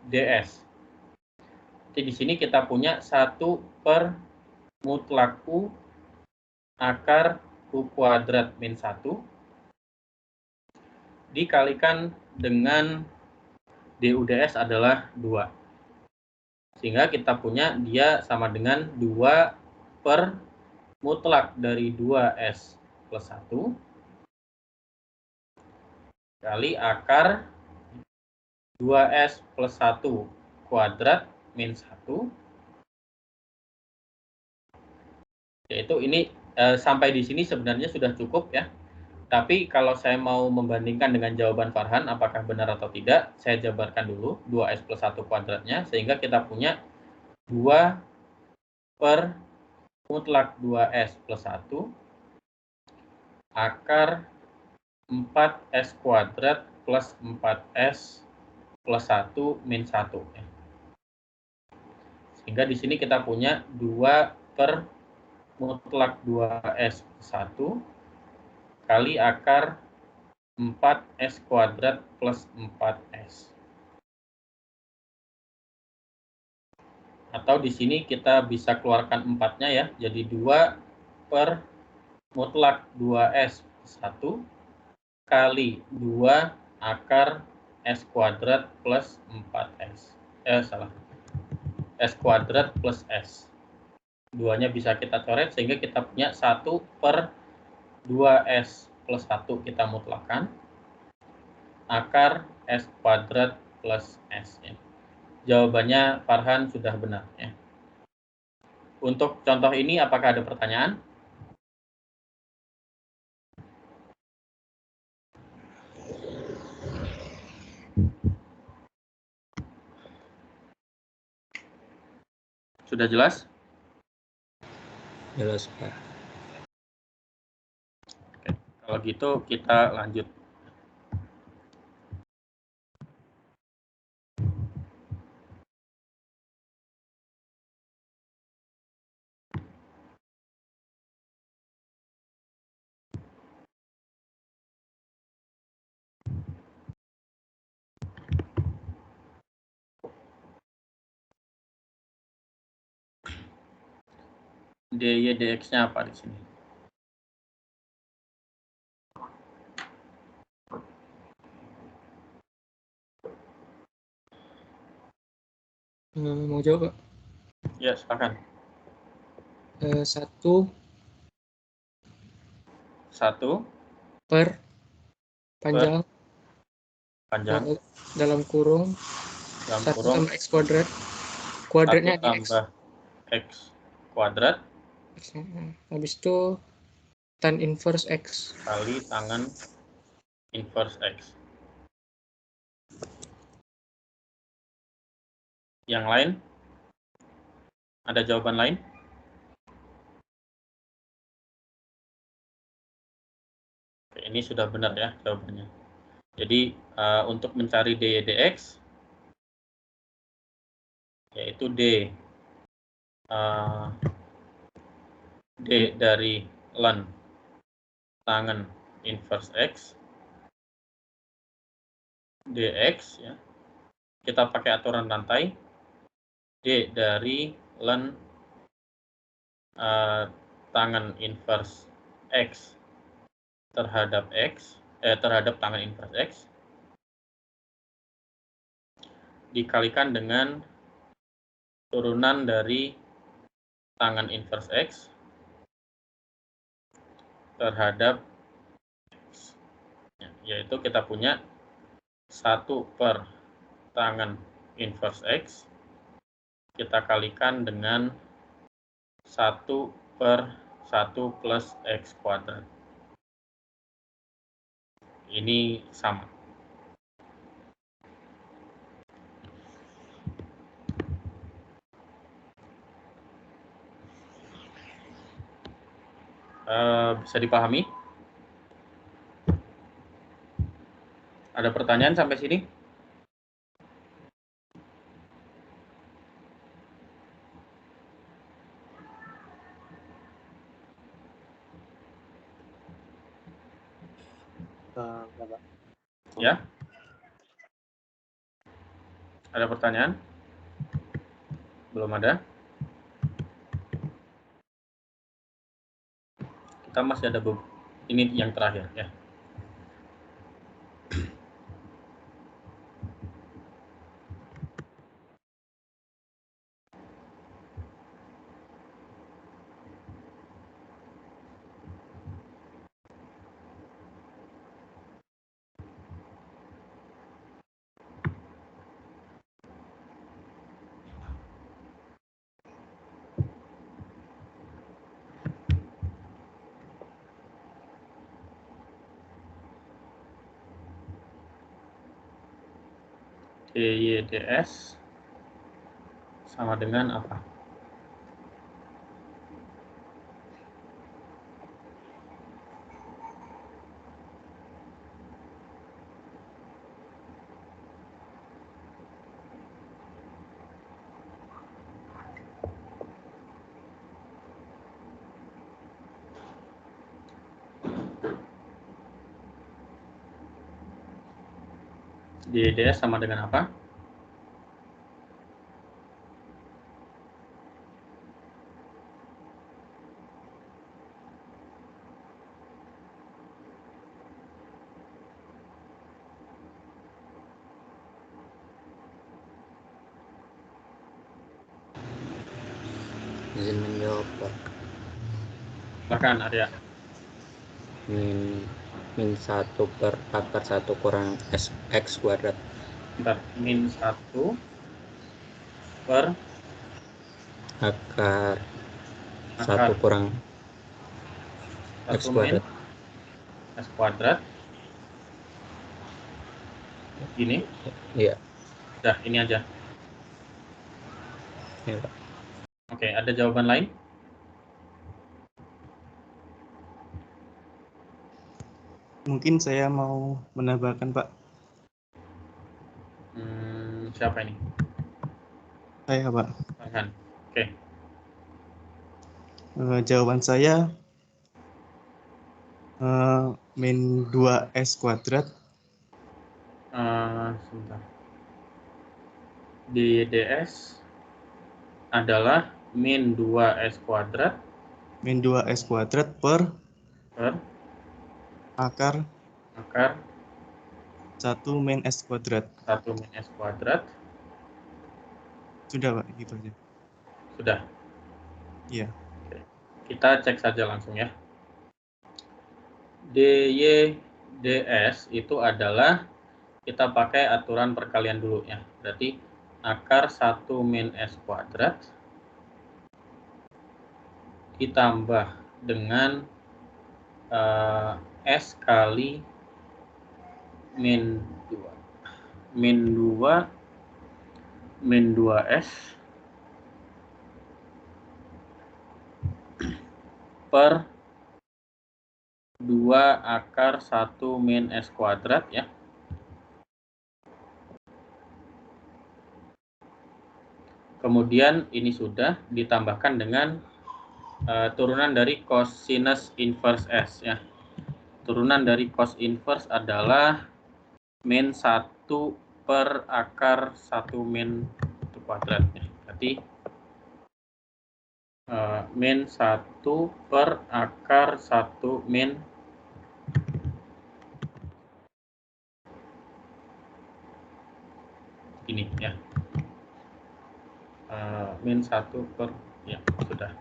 DS. Jadi di sini kita punya 1 per mutlak U akar U kuadrat min 1 dikalikan dengan DUDS adalah 2. Sehingga kita punya dia sama dengan 2 per mutlak dari 2S plus 1 kali akar 2S plus 1 kuadrat min 1. Yaitu ini sampai di sini sebenarnya sudah cukup ya. Tapi kalau saya mau membandingkan dengan jawaban Farhan, apakah benar atau tidak, saya jabarkan dulu 2S plus 1 kuadratnya, sehingga kita punya 2 per mutlak 2S plus 1 akar 4S kuadrat plus 4S plus 1 min 1. Sehingga di sini kita punya 2 per mutlak 2S plus 1 kali akar 4S kuadrat plus 4S. Atau di sini kita bisa keluarkan 4-nya ya, jadi 2 per mutlak 2S plus 1 kali 2 akar S kuadrat plus 4S. S kuadrat plus S. Duanya bisa kita coret sehingga kita punya 1 per 2S plus 1 kita mutlakkan akar S kuadrat plus S ya. Jawabannya Farhan sudah benar ya. Untuk contoh ini apakah ada pertanyaan? Sudah jelas? Jelas, Pak. Oke, kalau gitu kita lanjut. DY DX-nya apa di sini? Mau jawab, Pak? Ya, silakan. 1 per panjang dalam kurung 1 tambah X kuadrat. Kuadratnya 1 tambah X kuadrat. Habis itu tan inverse X. Kali tangan inverse X. Yang lain? Ada jawaban lain? Oke, ini sudah benar ya jawabannya. Jadi untuk mencari dy dx yaitu d dari ln tangen inverse x dx ya. Kita pakai aturan rantai d dari ln tangen inverse x terhadap tangen inverse x dikalikan dengan turunan dari tangen inverse x terhadap x. Yaitu kita punya 1 per tangen inverse x kita kalikan dengan 1 per 1 plus x kuadrat. Ini sama. Bisa dipahami? Ada pertanyaan sampai sini? Ya? Ada pertanyaan? Belum ada? Kita masih ada ini yang terakhir ya. dy ds sama dengan apa? Dy ds sama dengan apa? Izin menjawab, Pak. Silakan, Arya. Min 1 per akar 1 kurang x kuadrat. Bentar, min 1 per akar 1 kurang x kuadrat. X kuadrat. Gini? Iya. Udah, ini aja. Iya, Pak. Oke, ada jawaban lain? Mungkin saya mau menambahkan, Pak. Siapa ini? Saya, Pak. Farhan. Oke. Jawaban saya min 2s kuadrat. Sebentar. Dy ds adalah min 2s kuadrat. Min 2s kuadrat per akar 1 min s kuadrat. 1 min s kuadrat. Sudah, Pak, gitu aja. Sudah? Iya. Oke. Kita cek saja langsung ya. dy ds itu adalah, kita pakai aturan perkalian dulu ya. Berarti akar 1 min s kuadrat ditambah dengan s kali min 2s per 2 akar 1 min s kuadrat ya. Kemudian ini sudah ditambahkan dengan turunan dari cosinus inverse S ya. Turunan dari cos inverse adalah min 1 per akar 1 min kuadrat ya. Berarti min 1 per akar 1 min ini ya. Min 1 per ya sudah.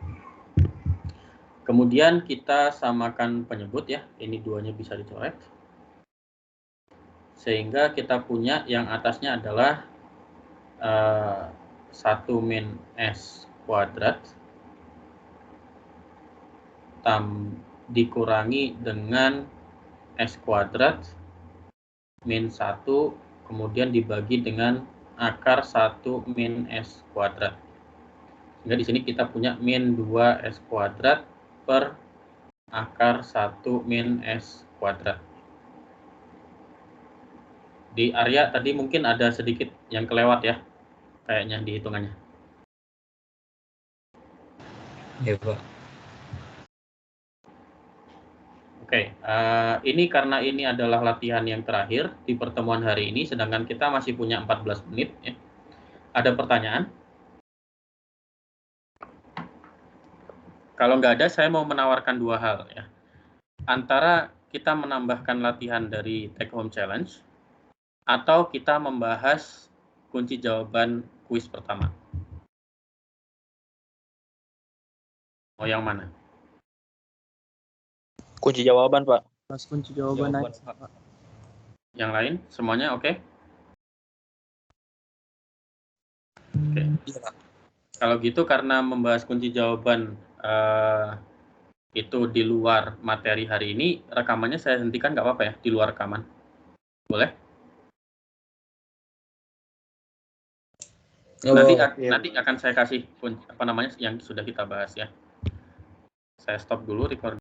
Kemudian kita samakan penyebut ya, ini duanya bisa dicoret. Sehingga kita punya yang atasnya adalah 1 min S kuadrat dikurangi dengan S kuadrat min 1 kemudian dibagi dengan akar 1 min S kuadrat. Sehingga di sini kita punya min 2 S kuadrat per akar 1 min S kuadrat. Di area tadi mungkin ada sedikit yang kelewat ya, kayaknya di hitungannya. Ya, Pak. Oke, ini karena ini adalah latihan yang terakhir di pertemuan hari ini, sedangkan kita masih punya 14 menit. Ya. Ada pertanyaan? Kalau nggak ada, saya mau menawarkan dua hal ya. Antara kita menambahkan latihan dari take home challenge, atau kita membahas kunci jawaban kuis pertama. Mau yang mana? Kunci jawaban, Pak. Pas kunci jawaban aja, Pak. Yang lain, semuanya oke? Oke. Kalau gitu karena membahas kunci jawaban itu di luar materi hari ini, rekamannya saya hentikan nggak apa-apa ya, di luar rekaman. Boleh? Nanti akan saya kasih apa namanya yang sudah kita bahas ya. Saya stop dulu record.